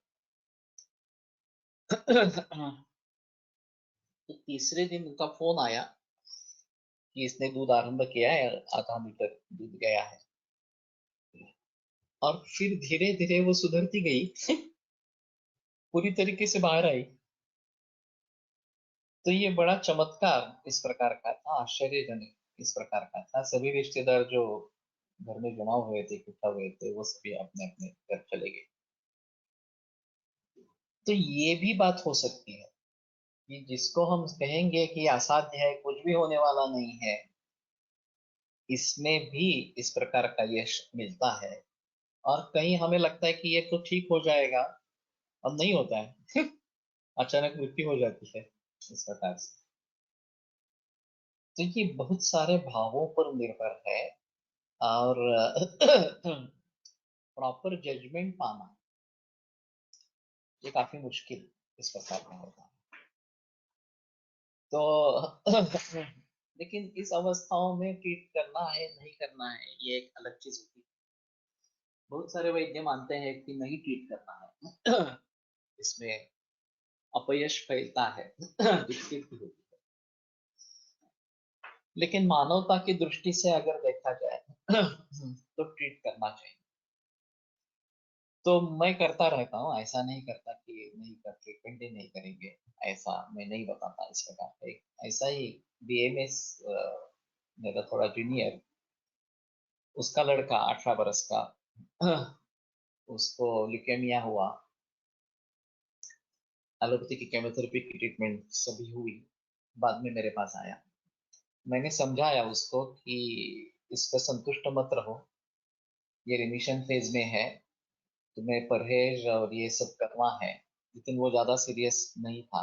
तो तीसरे दिन उनका फोन आया कि इसने दूध आरंभ किया है, आधा लीटर दूध गया है। और फिर धीरे धीरे वो सुधरती गई, पूरी तरीके से बाहर आई। तो ये बड़ा चमत्कार इस प्रकार का था, आश्चर्यजनक इस प्रकार का था। सभी रिश्तेदार जो घर में जमा हुए थे, इकट्ठा हुए थे, वो सभी अपने अपने घर चले गए। तो ये भी बात हो सकती है कि जिसको हम कहेंगे कि असाध्य है, कुछ भी होने वाला नहीं है, इसमें भी इस प्रकार का यश मिलता है। और कहीं हमें लगता है कि ये तो ठीक हो जाएगा, अब नहीं होता है। अचानक मृत्यु हो जाती है इस प्रकार से। तो ये बहुत सारे भावों पर निर्भर है। और प्रॉपर जजमेंट पाना ये काफी मुश्किल इस प्रकार का होता है। तो लेकिन इस अवस्थाओं में ट्रीट करना है नहीं करना है, ये एक अलग चीज होती है। बहुत सारे वैद्य मानते हैं कि नहीं ट्रीट करना है, इसमें अपयश फैलता है, दिक्कत होती है। लेकिन मानवता की दृष्टि से अगर देखा जाए तो ट्रीट करना चाहिए। तो मैं करता रहता हूँ, ऐसा नहीं करता कि नहीं कर ट्रीटमेंट ही नहीं करेंगे, ऐसा मैं नहीं बताता इस प्रकार का। ऐसा ही बीएमएस मेरा थोड़ा जूनियर, उसका लड़का 18 बरस का, उसको ल्यूकेमिया हुआ। एलोपैथी की केमोथेरेपी की ट्रीटमेंट सभी हुई, बाद में मेरे पास आया। मैंने समझाया उसको कि इस पर संतुष्ट मत रहो, ये रिमिशन फेज में है, तुम्हें परहेज और ये सब करना है। लेकिन वो ज्यादा सीरियस नहीं था,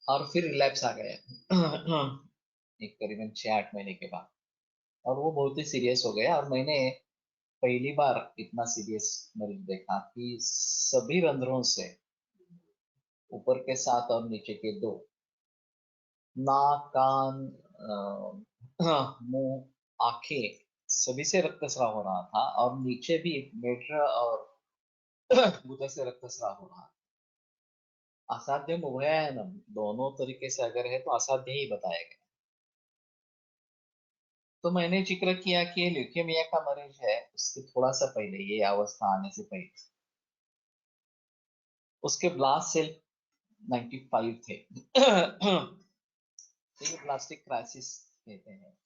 और फिर रिलैप्स आ गया एक करीबन 6-8 महीने के बाद। और वो बहुत ही सीरियस हो गया, और मैंने पहली बार इतना सीरियस मरीज देखा कि सभी रंध्रों से, ऊपर के 7 और नीचे के 2, नाक, कान, मुंह, आंखें, सभी से रक्तस्राव हो रहा था। और नीचे भी मेट्रा और गुदा से रक्तस्राव हो रहा था। असाध्य उभयायनम दोनों तरीके से अगर है तो असाध्य ही बताया गया। तो मैंने जिक्र किया कि ल्यूकेमिया का मरीज है, उसके थोड़ा सा पहले, ये अवस्था आने से पहले उसके ब्लास्ट सेल 95 थे। ये प्लास्टिक क्राइसिस कहते हैं,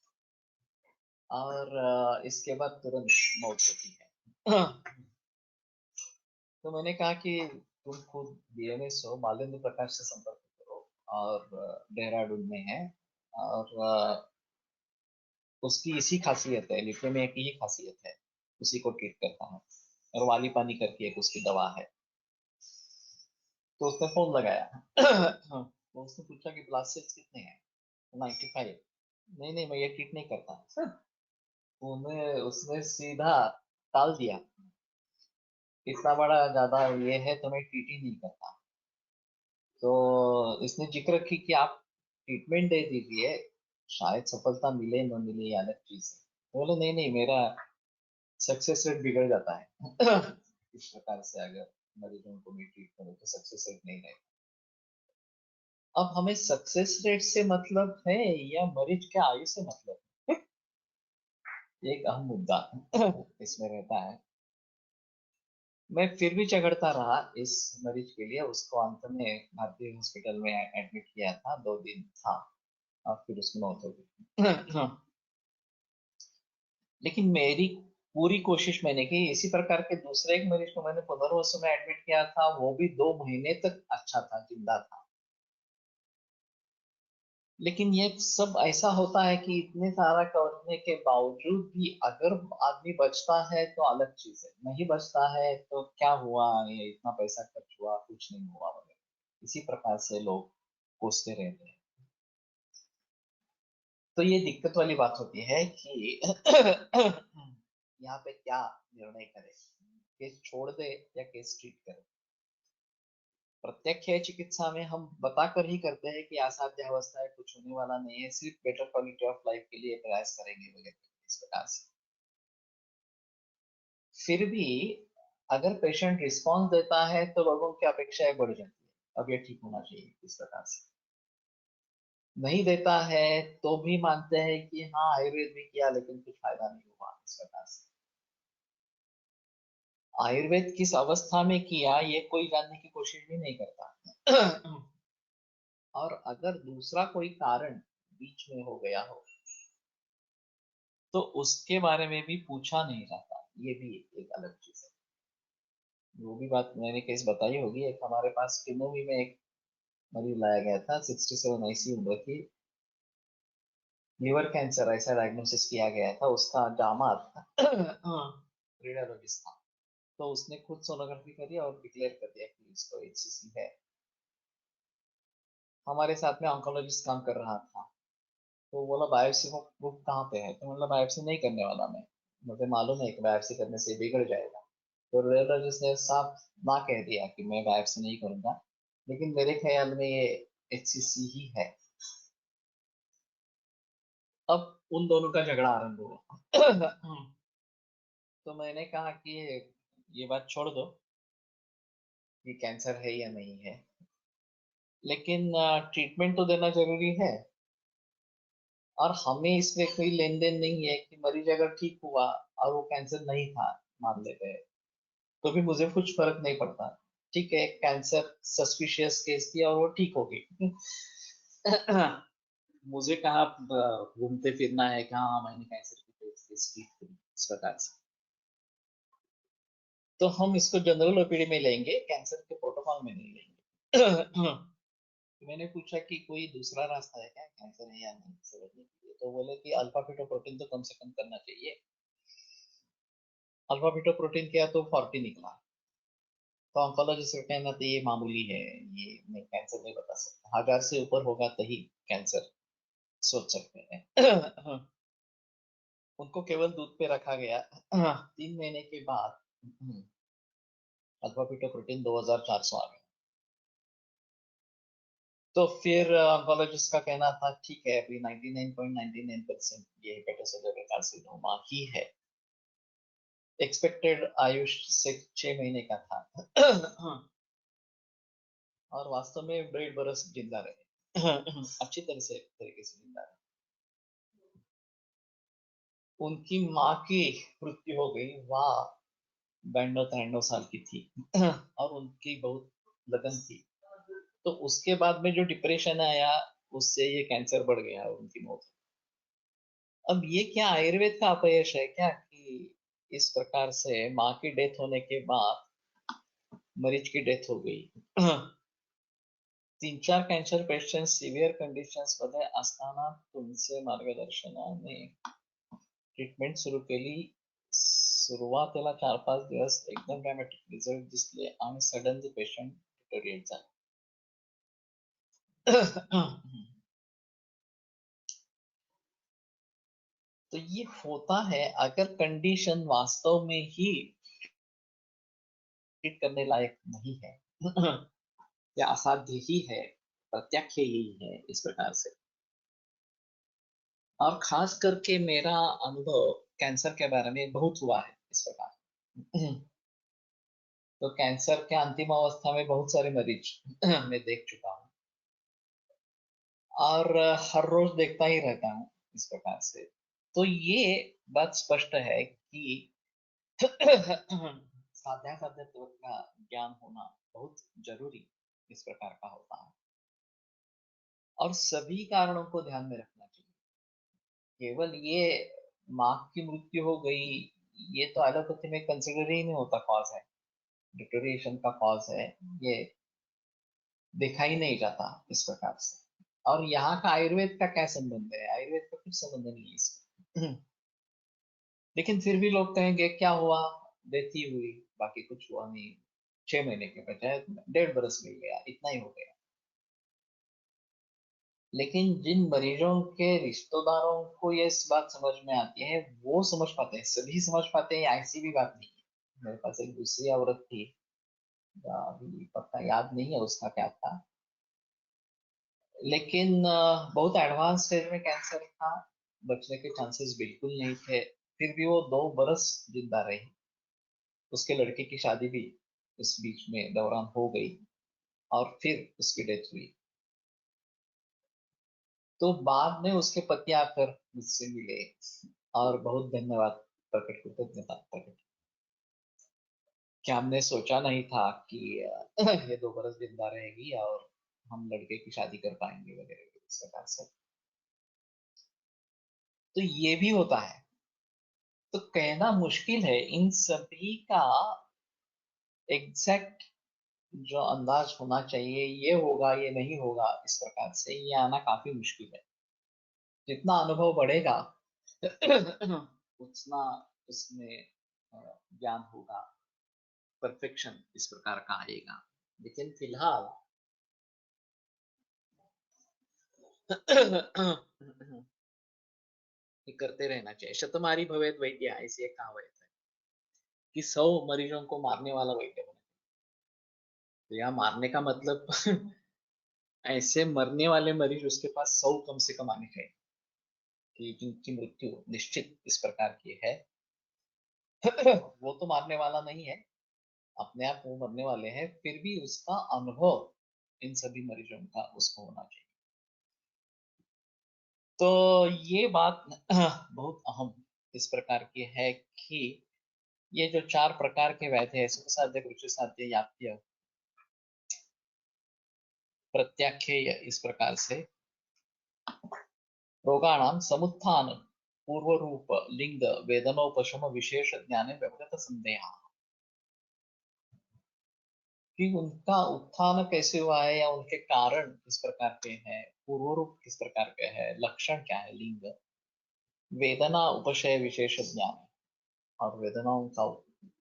और इसके बाद तुरंत मौत होती है। तो मैंने कहा कि तुम खुद बीएमएस हो, बालेंद्र प्रकाश से संपर्क करो, और देहरादून में है, और उसकी इसी खासियत है, ल्यूकेमिया की ही खासियत है, उसी को ट्रीट करता है, और वाली पानी करके एक उसकी दवा है। तो उसने फोन लगाया। तो उसने पूछा कि ब्लास्ट सेल्स कितने हैं? 95। नहीं नहीं, मैं ये ट्रीट नहीं करता। उन्हें उसने सीधा टाल दिया, इतना बड़ा ज्यादा ये है तो मैं ट्रीट ही नहीं करता। तो इसने जिक्र की कि आप ट्रीटमेंट दे दीजिए, शायद सफलता मिले न मिले, ये अलग चीज है। बोले नहीं नहीं, मेरा सक्सेस रेट बिगड़ जाता है। इस प्रकार से अगर मरीजों को भी ट्रीट करो तो सक्सेस रेट नहीं रहेगा। अब हमें सक्सेस रेट से मतलब है या मरीज के आयु से मतलब है? एक अहम मुद्दा इसमें रहता है। मैं फिर भी झगड़ता रहा इस मरीज के लिए, उसको अंत में भारतीय हॉस्पिटल में एडमिट किया था, 2 दिन था, और फिर उसकी मौत हो गई। लेकिन मेरी पूरी कोशिश मैंने की। इसी प्रकार के दूसरे एक मरीज को मैंने पुनर्वसु में एडमिट किया था, वो भी 2 महीने तक अच्छा था, जिंदा था। लेकिन ये सब ऐसा होता है कि इतने सारा करने के बावजूद भी अगर आदमी बचता है तो अलग चीज है, नहीं बचता है तो क्या हुआ, ये इतना पैसा खर्च हुआ, कुछ नहीं हुआ वगैरह, इसी प्रकार से लोग कोसते रहते हैं। तो ये दिक्कत वाली बात होती है कि यहाँ पे क्या निर्णय करें, केस छोड़ दे या केस ट्रीट करे। प्रत्यक्ष चिकित्सा में हम बताकर ही करते हैं कि असाध्य अवस्था है, कुछ होने वाला नहीं है, सिर्फ बेटर क्वालिटी ऑफ लाइफ के लिए प्रयास करेंगे वगैरह, इस प्रकार से। फिर भी अगर पेशेंट रिस्पॉन्स देता है तो लोगों की अपेक्षाएं बढ़ जाती है, अब ये ठीक होना चाहिए, इस प्रकार से। नहीं देता है तो भी मानते हैं कि हाँ आयुर्वेद भी किया लेकिन कुछ फायदा नहीं हुआ, इस प्रकार से। आयुर्वेद किस अवस्था में किया ये कोई जानने की कोशिश भी नहीं करता। और अगर दूसरा कोई कारण बीच में हो गया हो तो उसके बारे में भी पूछा नहीं जाता, ये भी एक अलग चीज है। वो भी बात मैंने केस बताई होगी, एक हमारे पास किमोवी में एक मरीज लाया गया था, 67 ऐसी उम्र की, लिवर कैंसर ऐसा डायग्नोसिस किया गया था, उसका दामाद रेडियोलॉजिस्ट था। तो उसने खुद सोनोग्राफी करी और डिक्लेयर कर दिया कि इसको एचसीसी है। हमारे साथ में ऑन्कोलॉजिस्ट काम कर रहा था, तो बोला बायोप्सी को प्रूफ कहाँ पे है, तो मतलब बायोप्सी नहीं करने वाला मैं, मुझे मालूम है कि बायोप्सी करने से बिगड़ जाएगा। तो रेडियोलॉजिस्ट ने साफ ना कह दिया कि मैं बायोप्सी नहीं करूंगा, लेकिन मेरे ख्याल में ये एचसीसी ही है। अब उन दोनों का झगड़ा आरंभ हुआ। तो मैंने कहा कि ये बात छोड़ दो कि कैंसर है या नहीं है, लेकिन ट्रीटमेंट तो देना जरूरी है। और हमें इसमें कोई लेन देन नहीं है कि मरीज अगर ठीक हुआ और वो कैंसर नहीं था, मान लेते हैं, तो भी मुझे कुछ फर्क नहीं पड़ता। ठीक है, कैंसर सस्पिशियस केस थी और वो ठीक हो गई। मुझे कहाँ घूमते फिरना है कि हाँ मैंने कैंसर की केस ठीक की, इस प्रकार से। तो हम इसको जनरल ओपीडी में लेंगे, कैंसर के प्रोटोकॉल में नहीं लेंगे। मैंने पूछा कि कोई दूसरा रास्ता है क्या, कैंसर है या नहीं समझने के लिए, तो बोले कि अल्फा फीटोप्रोटीन तो कम से कम करना चाहिए। अल्फा फीटोप्रोटीन किया तो 40 निकला। तो ऑन्कोलॉजिस्ट का कहना था ये मामूली है, ये नहीं, कैंसर नहीं बता सकता, 1000 से ऊपर होगा तभी कैंसर सोच सकते हैं। उनको केवल दूध पे रखा गया। 3 महीने के बाद अल्फा फीटोप्रोटीन 2400 आ गया। तो फिर ऑन्कोलॉजिस्ट का कहना था ठीक है, अभी 99.99% ये हेपेटोसेलुलर कार्सिनोमा ही है। एक्सपेक्टेड आयुष से 6 महीने का था। और वास्तव में 1.5 बरस जिंदा रहे। अच्छी तरीके से जिंदा रहे। उनकी माँ की मृत्यु हो गई, वह 92-93 साल की थी। और उनकी बहुत लगन थी। तो उसके बाद में जो डिप्रेशन आया, उससे ये कैंसर बढ़ गया और उनकी मौत। अब ये क्या आयुर्वेद का अपयश है क्या कि इस प्रकार से माँ की डेथ होने के बाद मरीज की डेथ हो गई। 3-4 कॅन्सर पेशंट सिव्हिअर कंडिशन्स मध्ये असताना तुमचे मार्गदर्शनाने ट्रीटमेंट सुरू केली. सुरुवातीला 4-5 दिवस एकदम ड्रॅमॅटिक रिझल्ट दिसले आणि सडनली पेशंट डिटोरिएट झाला. तो ये होता है अगर कंडीशन वास्तव में ही ट्रीट करने लायक नहीं है या असाध्य ही है, प्रत्याख्य ही है इस प्रकार से। और खास करके मेरा अनुभव कैंसर के बारे में बहुत हुआ है इस प्रकार। तो कैंसर के अंतिम अवस्था में बहुत सारे मरीज मैं देख चुका हूँ और हर रोज देखता ही रहता हूँ इस प्रकार से। तो ये बात स्पष्ट है कि साध्यासाध्य का ज्ञान होना बहुत जरूरी इस प्रकार का होता है और सभी कारणों को ध्यान में रखना चाहिए। केवल ये माँ की मृत्यु हो गई, ये तो एलोपैथी में कंसिडर ही नहीं होता कॉज है, डिटोरिएशन का कॉज है, ये देखा ही नहीं जाता इस प्रकार से। और यहाँ का आयुर्वेद का क्या संबंध है? आयुर्वेद का कुछ संबंध नहीं है इसमें। लेकिन फिर भी लोग कहेंगे क्या हुआ, डेथ ही हुई, बाकी कुछ हुआ नहीं, 6 महीने के बजाय 1.5 बरस मिल गया, इतना ही हो गया। लेकिन जिन मरीजों के रिश्तेदारों को ये इस बात समझ में आती है, वो समझ पाते हैं, सभी समझ पाते हैं, ऐसी भी बात नहीं है। मेरे पास एक दूसरी औरत थी, अभी पक्का याद नहीं है उसका क्या था, लेकिन बहुत एडवांस स्टेज में कैंसर था, बचने के चांसेस बिल्कुल नहीं थे, फिर भी वो 2 बरस जिंदा रही। उसके लड़के की शादी भी इस बीच में दौरान हो गई और फिर उसकी डेथ हुई। तो बाद में उसके पति आकर मुझसे मिले और बहुत धन्यवाद प्रकट, कृतज्ञता प्रकट कि हमने सोचा नहीं था कि ये 2 बरस जिंदा रहेगी और हम लड़के की शादी कर पाएंगे वगैरह इस प्रकार से। तो ये भी होता है। तो कहना मुश्किल है इन सभी का एग्जैक्ट जो अंदाज होना चाहिए, ये होगा ये नहीं होगा इस प्रकार से, ये आना काफी मुश्किल है। जितना अनुभव बढ़ेगा उतना उसमें ज्ञान होगा, परफेक्शन इस प्रकार का आएगा। लेकिन फिलहाल ये करते रहना चाहिए। शतमारी भवेद वैद्य, ऐसी एक कहावत है कि 100 मरीजों को मारने वाला वैद्य होना। तो यहाँ मारने का मतलब ऐसे मरने वाले मरीज उसके पास 100 कम से कम आने चाहिए कि जिनकी मृत्यु निश्चित इस प्रकार की है। वो तो मारने वाला नहीं है, अपने आप वो मरने वाले हैं, फिर भी उसका अनुभव इन सभी मरीजों का उसको होना चाहिए। तो ये बात बहुत अहम इस प्रकार की है कि ये जो 4 प्रकार के व्याधि है, सुखसाध्य, कृषिसाध्य, याप्य, प्रत्याख्येय, इस प्रकार से रोगाणाम समुत्थान पूर्व रूप लिंग वेदनोपशम विशेष ज्ञान व्यवगत संदेह, कि उनका उत्थान कैसे हुआ है या उनके कारण किस प्रकार के हैं, पूर्व रूप किस प्रकार के है, लक्षण क्या है, लिंग, वेदना उपशय विशेष ज्ञान और वेदनाओं का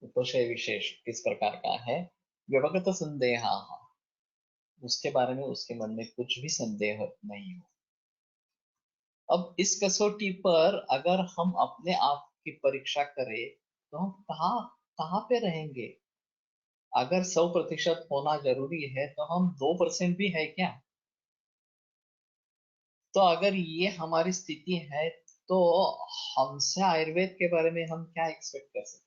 उपशय विशेष किस प्रकार का है, व्यवगत संदेह, उसके बारे में उसके मन में कुछ भी संदेह नहीं हो। अब इस कसौटी पर अगर हम अपने आप की परीक्षा करें तो हम कहाँ कहाँ पे रहेंगे? अगर 100% होना जरूरी है तो हम 2% भी है क्या? तो अगर ये हमारी स्थिति है तो हमसे आयुर्वेद के बारे में हम क्या एक्सपेक्ट कर सकते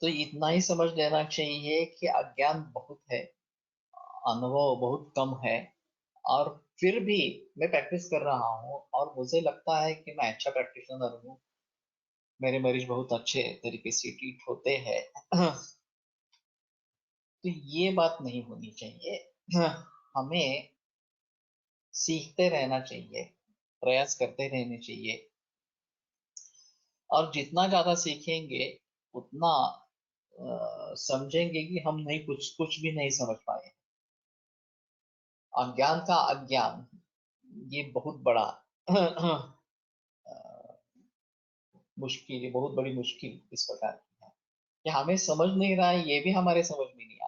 तो इतना ही समझ लेना चाहिए कि अज्ञान बहुत है, अनुभव बहुत कम है, और फिर भी मैं प्रैक्टिस कर रहा हूँ और मुझे लगता है कि मैं अच्छा प्रैक्टिशनर हूँ, मेरे मरीज बहुत अच्छे तरीके से ट्रीट होते हैं। तो ये बात नहीं होनी चाहिए। हमें सीखते रहना चाहिए, प्रयास करते रहने चाहिए, और जितना ज्यादा सीखेंगे उतना समझेंगे कि हम नहीं, कुछ कुछ भी नहीं समझ पाए। अज्ञान का अज्ञान ये बहुत बड़ा मुश्किल, ये बहुत बड़ी मुश्किल इस प्रकार की है कि हमें समझ नहीं रहा है, ये भी हमारे समझ में नहीं आ रहा।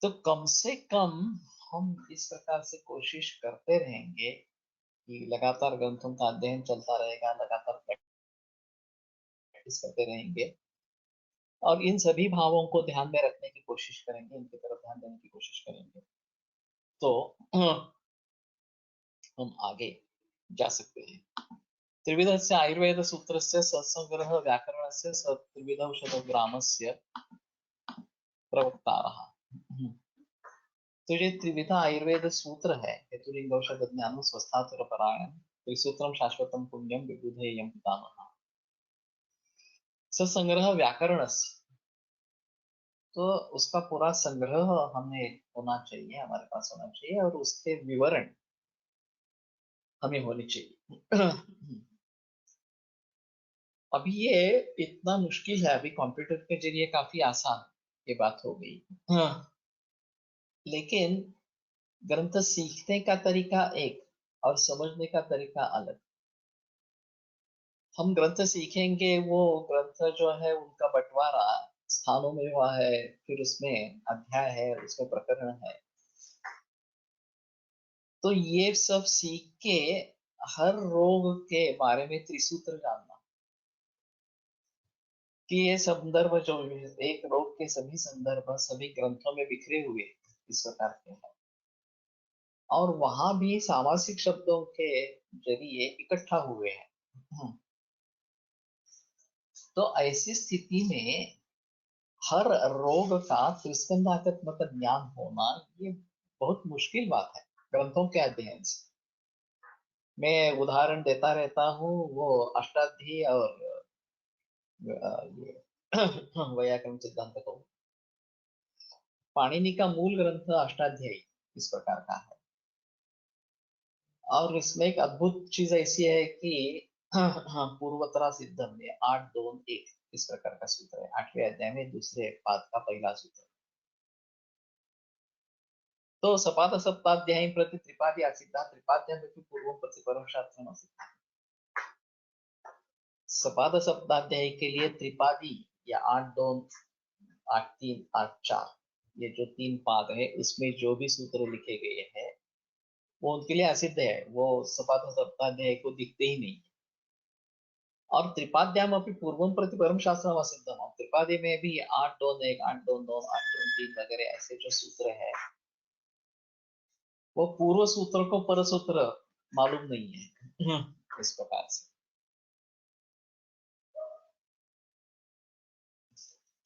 तो कम से कम हम इस प्रकार से कोशिश करते रहेंगे कि लगातार ग्रंथों का अध्ययन चलता रहेगा, लगातार प्रैक्टिस करते रहेंगे, और इन सभी भावों को ध्यान में रखने की कोशिश करेंगे, इनकी तरफ ध्यान देने की कोशिश करेंगे, तो हम आगे जा सकते हैं। त्रिविधस्य आयुर्वेद सूत्रस्य सत्संग्रह व्याकरणस्य त्रिविधौषधग्रामस्य प्रवक्तारः। तो ये त्रिविध आयुर्वेद सूत्र है, हेतुलिंगौषध ज्ञानं स्वस्थातुरपरायणं त्रिसूत्रम शाश्वतम पुण्यम विबुधेयं पितामहः। सत्संग्रह व्याकरणस्य, तो उसका पूरा संग्रह हमें होना चाहिए, हमारे पास होना चाहिए, और उसके विवरण हमें होनी चाहिए। अभी ये इतना मुश्किल है, अभी कंप्यूटर के जरिए काफी आसान ये बात हो गई। हाँ। लेकिन ग्रंथ सीखने का तरीका एक और समझने का तरीका अलग। हम ग्रंथ सीखेंगे, वो ग्रंथ जो है उनका बंटवारा स्थानों में हुआ है, फिर उसमें अध्याय है, उसमें प्रकरण है, तो ये सब सीख के हर रोग के बारे में त्रिसूत्र जानना, कि ये संदर्भ जो एक रोग के सभी संदर्भ सभी ग्रंथों में बिखरे हुए इस प्रकार के हैं, और वहां भी सामासिक शब्दों के जरिए इकट्ठा हुए हैं। तो ऐसी स्थिति में हर रोग का त्रिस्कंधात्मक ज्ञान होना ये बहुत मुश्किल बात है ग्रंथों के अध्ययन से। मैं उदाहरण देता रहता हूँ, वो अष्टाध्यायी और ये वैयाकरण सिद्धांत को, पाणिनि का मूल ग्रंथ अष्टाध्यायी इस प्रकार का है, और इसमें एक अद्भुत चीज ऐसी है कि पूर्वतरा सिद्धम में 8-2-1 इस प्रकार का सूत्र है, 8वें अध्याय में दूसरे पाद का पहला सूत्र। तो सपाद सप्ताध्यायी प्रति त्रिपादी आसिद्धा त्रिपाद्याम पूर्व प्रति परम शास्त्रम आसिद्धा। सपाद सप्ताध्यायी के लिए त्रिपादी या 8-2-8-3-8-4 ये जो 3 पाद है, उसमें जो भी सूत्र लिखे गए हैं वो उनके लिए असिद्ध है, वो सपाद सप्ताध्याय को दिखते ही नहीं। और त्रिपाद्याम अपनी पूर्वम प्रति परम शास्त्रम असिद्धम, त्रिपादी में भी 8-2-1 8-2-2 8-2-3 वगैरह ऐसे जो सूत्र है, वो पूर्व सूत्र को पर सूत्र मालूम नहीं है। इस प्रकार से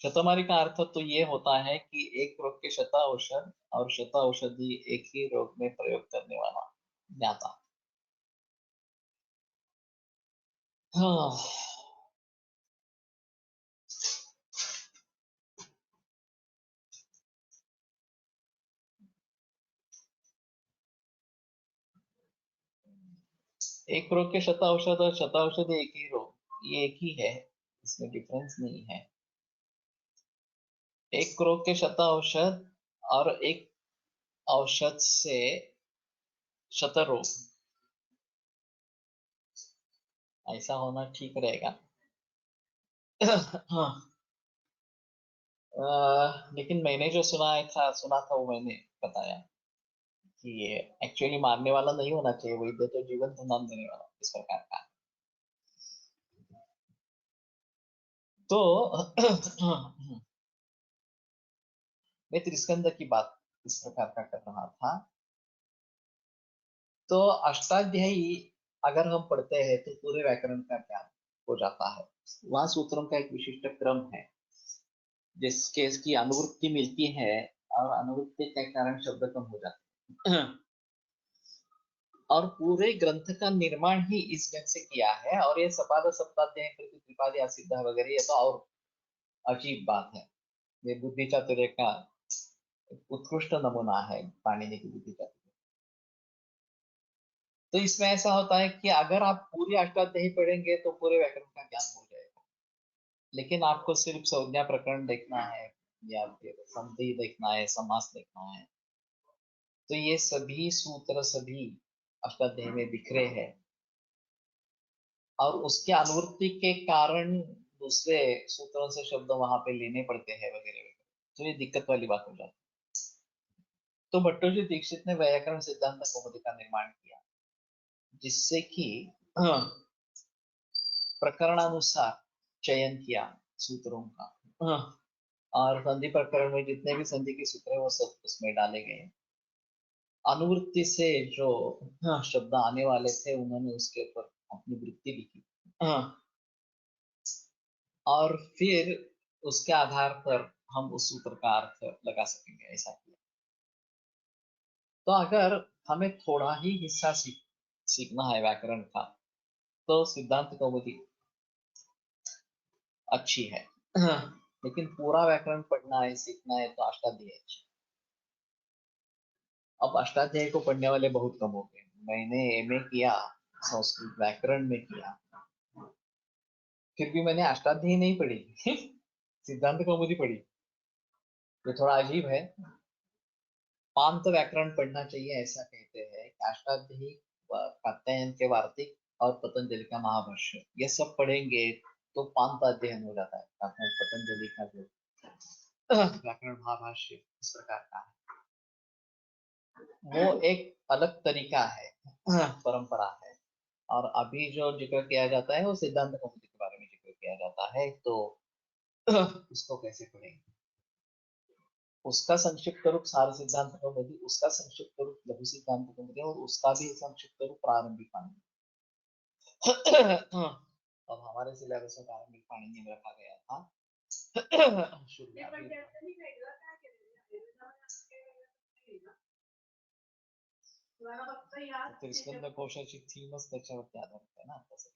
शतमारी का अर्थ तो ये होता है कि एक रोग के शत औषध, और शत औषधि एक ही रोग में प्रयोग करने वाला ज्ञाता। हाँ। एक रोग के शत औषध और शत औषधि एक ही रोग, ये एक ही है, इसमें डिफरेंस नहीं है। एक रोग के शत औषध और एक औषध से शत रोग, ऐसा होना ठीक रहेगा। हाँ। लेकिन मैंने जो सुना था वो मैंने बताया कि ये एक्चुअली मारने वाला नहीं होना चाहिए, वैद्य तो जीवन तो नाम देने वाला इस प्रकार का। तो मैं त्रिस्कंद की बात इस प्रकार का कर रहा था। तो अष्टाध्यायी अगर हम पढ़ते हैं तो पूरे व्याकरण का ज्ञान हो जाता है। वहाँ सूत्रों का एक विशिष्ट क्रम है जिसके इसकी अनुवृत्ति मिलती है और अनुवृत्ति के कारण शब्द कम हो जाते हैं। और पूरे ग्रंथ का निर्माण ही इस ढंग से किया है। और ये सपाद सप्ताध्याय कृति त्रिपादी असिद्ध वगैरह, ये तो और अजीब बात है। ये बुद्धि चातुर्य का उत्कृष्ट नमूना है, पाणिनि की बुद्धि चातुर्य। तो इसमें ऐसा होता है कि अगर आप पूरी अष्टाध्यायी पढ़ेंगे तो पूरे व्याकरण का ज्ञान हो जाएगा, लेकिन आपको सिर्फ संज्ञा प्रकरण देखना है या फिर संधि देखना है, समास देखना है, तो ये सभी सूत्र सभी अष्टाध्यायी में बिखरे हैं और उसके अनुवृत्ति के कारण दूसरे सूत्रों से शब्द वहां पे लेने पड़ते हैं वगैरह वगैरह, तो ये दिक्कत वाली बात हो जाती है। तो भट्टोजी दीक्षित ने व्याकरण सिद्धांत कौमुदी का निर्माण किया, जिससे कि प्रकरणानुसार चयन किया सूत्रों का, और संधि प्रकरण में जितने भी संधि के सूत्र है वो सब उसमें डाले गए। अनुवृत्ति से जो शब्द आने वाले थे उन्होंने उसके ऊपर अपनी वृत्ति लिखी, और फिर उसके आधार पर हम उस सूत्र का अर्थ लगा सकेंगे, ऐसा किया। तो अगर हमें थोड़ा ही हिस्सा सीखना है व्याकरण का तो सिद्धांत कौमुदी अच्छी है, लेकिन पूरा व्याकरण पढ़ना है, सीखना है तो अष्टाध्यायी अच्छी। अब अष्टाध्यायी को पढ़ने वाले बहुत कम हो गए। मैंने एमए किया, संस्कृत व्याकरण में किया, फिर भी मैंने अष्टाध्यायी नहीं पढ़ी सिद्धांत कौमुदी पढ़ी। ये थोड़ा अजीब है। पांत व्याकरण पढ़ना चाहिए ऐसा कहते हैं कि अष्टाध्यायी, कात्यायन के वार्तिक और पतंजलि का महाभाष्य, ये सब पढ़ेंगे तो पांत अध्ययन हो जाता है। पतंजलि का जो व्याकरण महाभाष्य इस प्रकार का है, वो एक अलग तरीका है, परंपरा है। और अभी जो जिक्र किया जाता है वो सिद्धांत कौमुदी के बारे में जिक्र किया जाता है, तो उसको कैसे पढ़ेंगे? उसका संक्षिप्त रूप सार सिद्धांत कौमुदी, उसका संक्षिप्त रूप लघु सिद्धांत कौमुदी, और उसका भी संक्षिप्त रूप प्रारंभिक पाणिनि। अब हमारे सिलेबस में प्रारंभिक पाणिनि में रखा गया था। त्रिस्कंद कोशाची थीमच त्याच्यावरती आधारित आहे ना तसं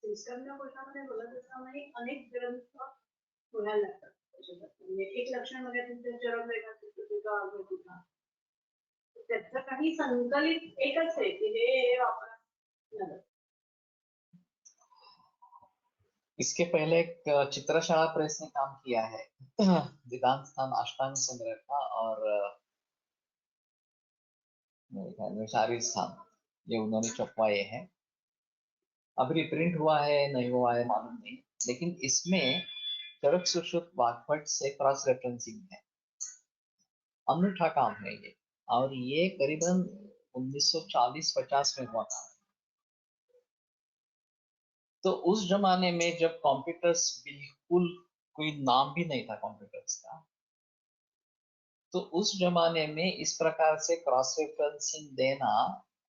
त्रिस्कंद कोशामध्ये बोलत असताना अनेक ग्रंथ बोलायला लागतात त्याच्यात. म्हणजे एक लक्षण बघायचं तुमच्या चरण वेगाचा त्याचं काही संकलित एकच आहे की हे वापरा. इसके पहले एक चित्रशाला प्रेस ने काम किया है वेदांत स्थान अष्टांग संग्रह का, और शारीर स्थान, ये उन्होंने छपवाए हैं। अब रिप्रिंट हुआ है नहीं हुआ है मालूम नहीं, लेकिन इसमें चरक सुश्रुत वाग्भट से क्रॉस रेफरेंसिंग है, अनूठा काम है ये। और ये करीबन 1940-50 में हुआ था। तो उस जमाने में जब कंप्यूटर्स बिल्कुल कोई नाम भी नहीं था कंप्यूटर्स का, तो उस जमाने में इस प्रकार से क्रॉस रेफरेंसिंग देना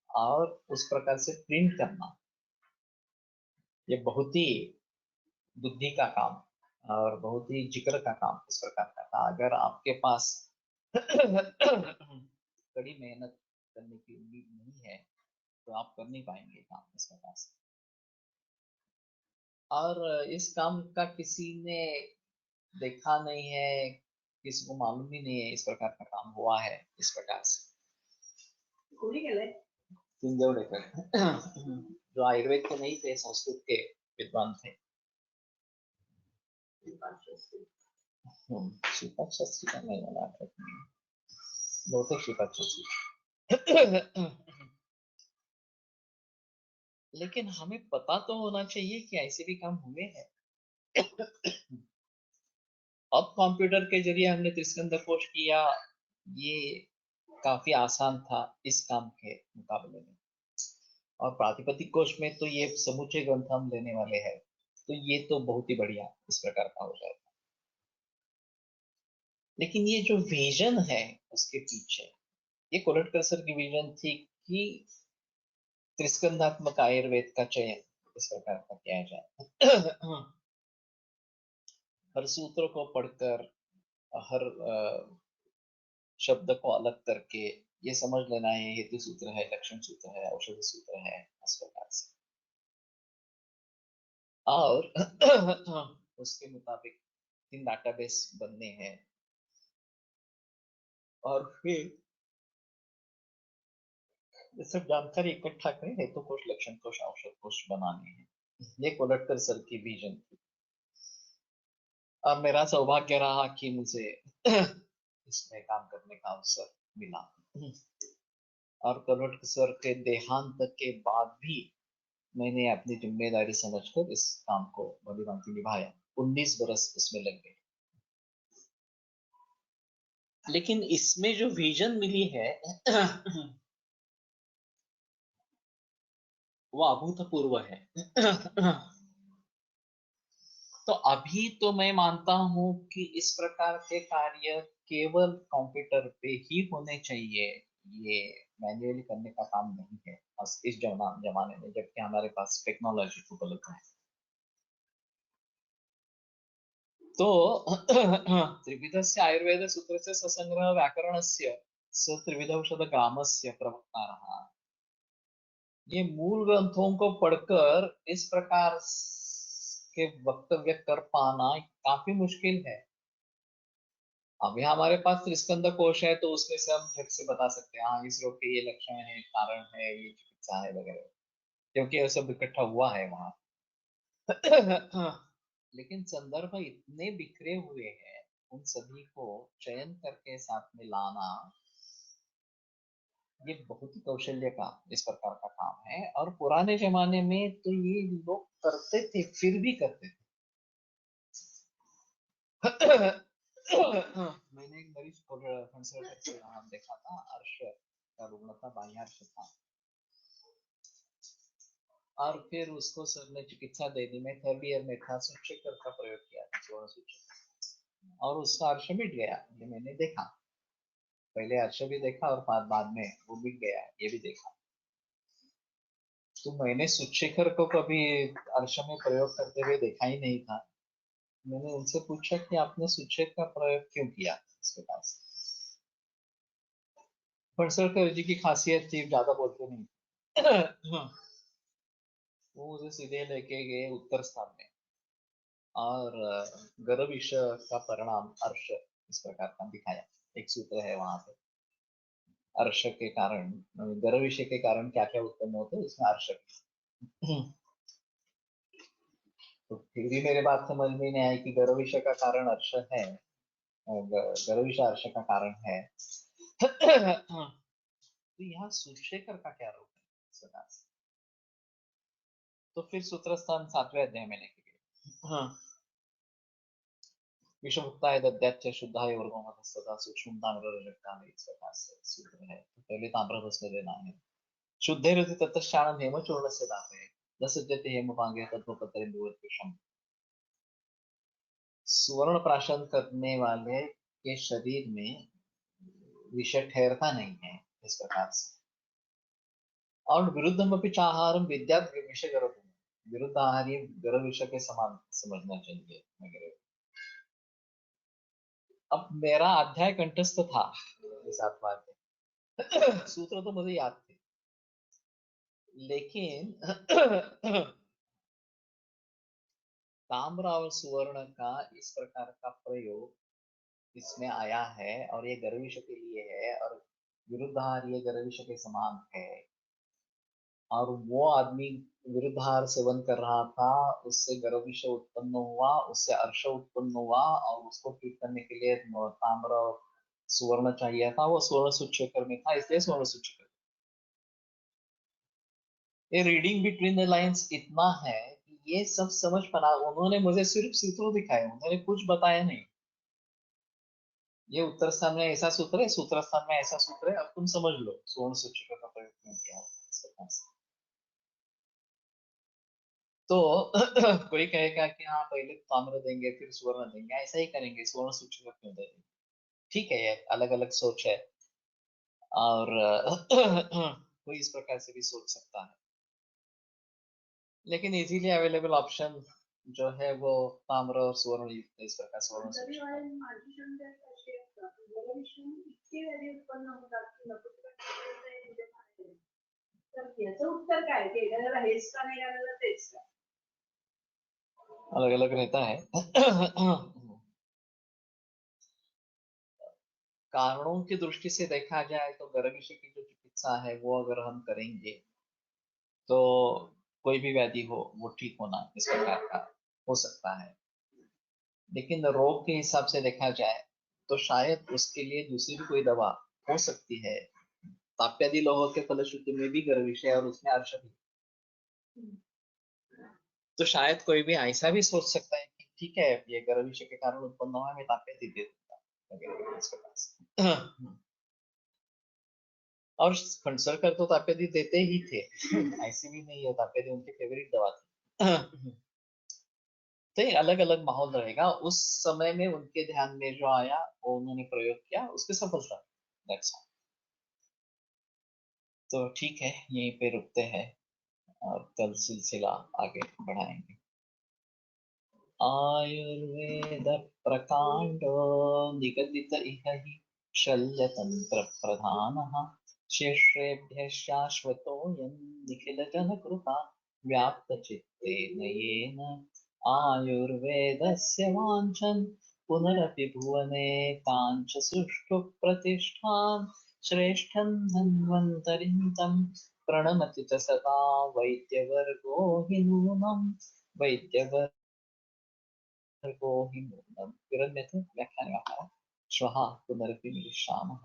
और उस प्रकार से प्रिंट करना, ये बहुत ही बुद्धि का काम और बहुत ही जिक्र का काम इस प्रकार का था। अगर आपके पास कड़ी मेहनत करने की उम्मीद नहीं है तो आप कर नहीं पाएंगे काम इस प्रकार से। और इस काम का किसी ने देखा नहीं है, किसी को मालूम ही नहीं है इस प्रकार का काम हुआ है इस प्रकार से। जो आयुर्वेद के नहीं थे, संस्कृत के विद्वान थे। श्रीपाद शास्त्री का नहीं बना, बहुत श्रीपाद शास्त्री। लेकिन हमें पता तो होना चाहिए कि ऐसे भी काम हुए हैं। अब कंप्यूटर के जरिए हमने त्रिस्कंद कोश किया, ये काफी आसान था इस काम के मुकाबले में। और प्रातिपदिक कोश में तो ये समुचे ग्रंथ हम लेने वाले हैं, तो ये तो बहुत ही बढ़िया इस प्रकार का हो जाएगा। लेकिन ये जो विजन है उसके पीछे, ये कोलटकर्सर की विजन थी कि त्रिस्कंधात्मक आयुर्वेद का चयन इस प्रकार का किया जाए। हर सूत्र को पढ़कर हर शब्द को अलग करके ये समझ लेना है हेतु सूत्र है, लक्षण सूत्र है, औषधि सूत्र है, इस प्रकार से। और उसके मुताबिक 3 डाटाबेस बनने हैं और फिर ये सब जानकारी इकट्ठा करें, हेतु कोश, लक्षण कोश, औषध कोश बनाने हैं। ये कोलटकर सर की विजन थी और मेरा सौभाग्य रहा कि मुझे इसमें काम करने का अवसर मिला। और कोलटकर सर के देहांत के बाद भी मैंने अपनी जिम्मेदारी समझकर इस काम को भलीभांति निभाया। 19 बरस इसमें लग गए। लेकिन इसमें जो विजन मिली है वो अभूतपूर्व है। तो अभी तो मैं मानता हूं कि इस प्रकार के कार्य केवल कंप्यूटर पे ही होने चाहिए, ये मैन्युअली करने का काम नहीं है इस जमाने में, जबकि हमारे पास टेक्नोलॉजी उपलब्ध है। तो त्रिविधस्य आयुर्वेद सूत्रस्य ससंग्रह व्याकरणस्य स त्रिविधौषध ग्रामस्य प्रवक्ता रहा। ये मूल ग्रंथों को पढ़कर इस प्रकार के वक्तव्य कर पाना काफी मुश्किल है। अभी हमारे पास त्रिस्कंद कोश है तो उसमें से हम झट से बता सकते हैं, हाँ इस रोग के ये लक्षण है, कारण है, ये चिकित्सा है वगैरह, क्योंकि ये सब इकट्ठा हुआ है वहां। लेकिन संदर्भ इतने बिखरे हुए हैं, उन सभी को चयन करके साथ में लाना ये बहुत ही कौशल्य का इस प्रकार का काम है। और पुराने जमाने में तो ये लोग करते थे, फिर भी करते थे। मैंने एक मरीज को कंसल्टेंट से देखा था, अर्श का रुग्ण था, बाह्यार्श था, और फिर उसको सर ने चिकित्सा दे दी। मैं 3rd ईयर में था, सूचक का प्रयोग किया था, स्वर्ण सूचक, और उसका अर्श मिट गया। ये मैंने देखा, पहले अर्श भी देखा और बाद में वो मिट गया, ये भी देखा। तो मैंने सूचेखर को कभी अर्श में प्रयोग करते हुए देखा ही नहीं था। मैंने उनसे पूछा कि आपने सूचक का प्रयोग क्यों किया इसके पास। फणसलकर जी की खासियत थी, ज्यादा बोलते नहीं। वो मुझे सीधे लेके गए उत्तर स्थान में, और गर्भविष का परिणाम अर्श इस प्रकार का दिखाया। एक सूत्र है वहां पे, अर्श के कारण, गर्भविष के कारण क्या क्या उत्पन्न होते हैं, उसमें अर्श। तो फिर भी मेरे बात समझ में नहीं आई कि गर्भविष का कारण अर्श है, गर्भविष अर्श का कारण है। तो यहाँ सूचेकर का क्या रोल है? तो फिर सूत्र स्थान 7वें अध्याय में लेके गए। विषमुक्ताय दद्याच्च शुद्धाय वर्गोमतः सदा सूक्ष्म ताम्ररजक्ताम, इस प्रकार से सूत्र है। तो पहले ताम्ररस लेना है। शुद्धे रति ततश्चाणम हेमचूर्ण से दापे दसजते हेमपांगे तत्वपत्रे विषम। सुवर्ण प्राशन करने वाले के शरीर में विषय ठहरता नहीं है इस प्रकार से। और विरुद्धमपि चाहारम विद्यात विषय गर्भ, विरुद्ध आहार ये गर्भ विषय के समान समझना चाहिए वगैरह। अब मेरा अध्याय कंठस्थ था इस आत्मा में, सूत्र तो मुझे याद थे, लेकिन ताम्र और सुवर्ण का इस प्रकार का प्रयोग इसमें आया है, और ये गर्विश के लिए है, और विरुद्धाहार ये गर्विश के समान है। और वो आदमी विरुद्धाहार सेवन कर रहा था, उससे गर्विश उत्पन्न हुआ, उससे अर्श उत्पन्न हुआ, और उसको ठीक करने के लिए ताम्र और सुवर्ण चाहिए था। वो स्वर्ण सूचकर में था, इसलिए स्वर्ण सूचकर। ये रीडिंग बिटवीन द लाइंस इतना है कि ये सब समझ पाना, उन्होंने मुझे सिर्फ सूत्र दिखाए, उन्होंने कुछ बताया नहीं। ये उत्तर स्थान में ऐसा सूत्र है, सूत्र स्थान में ऐसा सूत्र है, अब तुम समझ लो स्वर्ण सूचक का प्रयोग क्यों किया होगा। तो कोई कहेगा कि हाँ पहले ताम्र देंगे फिर स्वर्ण देंगे, ऐसा ही करेंगे, स्वर्ण सूचक क्यों दे देंगे। ठीक है, अलग अलग सोच है। और कोई इस प्रकार से भी सोच सकता है, लेकिन इजीली अवेलेबल ऑप्शन जो है वो ताम्र और स्वर्ण युक्त इस प्रकार से वर्ण तरी सूचक वाले है। माझी शंका अशी असतात जलविषयी इतके वेगळे उत्पन्न होतात की नपुंसकलिंगाचे म्हणजे काय? तर याचं उत्तर काय की एखाद्याला हेच का नाही आलेलं तेच का? अलग अलग रहता है। कारणों की दृष्टि से देखा जाए तो गर्भ विषय की जो चिकित्सा है वो अगर हम करेंगे तो कोई भी व्याधि हो वो ठीक होना इस प्रकार का हो सकता है, लेकिन रोग के हिसाब से देखा जाए तो शायद उसके लिए दूसरी भी कोई दवा हो सकती है। ताप्यादि लोहों के फलश्रुति में भी गर्भ विषय और उसमें अर्श भी, तो शायद कोई भी ऐसा भी सोच सकता है कि ठीक है ये गर्भ विषय के कारण उत्पन्न हुआ, मैं ताप्यादि दे दूंगा वगैरह इस प्रकार से। और खंडसरकर तो ताप्यादि देते ही थे। ऐसी भी नहीं है, ताप्यादि उनकी फेवरेट दवा थी। तो ये अलग अलग माहौल रहेगा, उस समय में उनके ध्यान में जो आया वो उन्होंने प्रयोग किया, उसके सफल रहा। That's all। तो ठीक है, यहीं पे रुकते हैं और कल सिलसिला आगे बढ़ाएंगे। आयुर्वेद प्रकांडो निगदित इह हि शल्यतंत्र प्रधानः शिष्येभ्यः शाश्वतोऽयं निखिलजनकृपा व्याप्तचित्तेन येन आयुर्वेदस्य वाञ्छन् पुनरपि भुवने काञ्च सुष्ठु प्रतिष्ठां श्रेष्ठं धन्वन्तरिं तं प्रणमति च सदा वैद्यवर्गो हि नूनं वैद्यवर्गो हि नूनं विरम्यते व्याख्यानः श्वः पुनरपि मिलिष्यामः।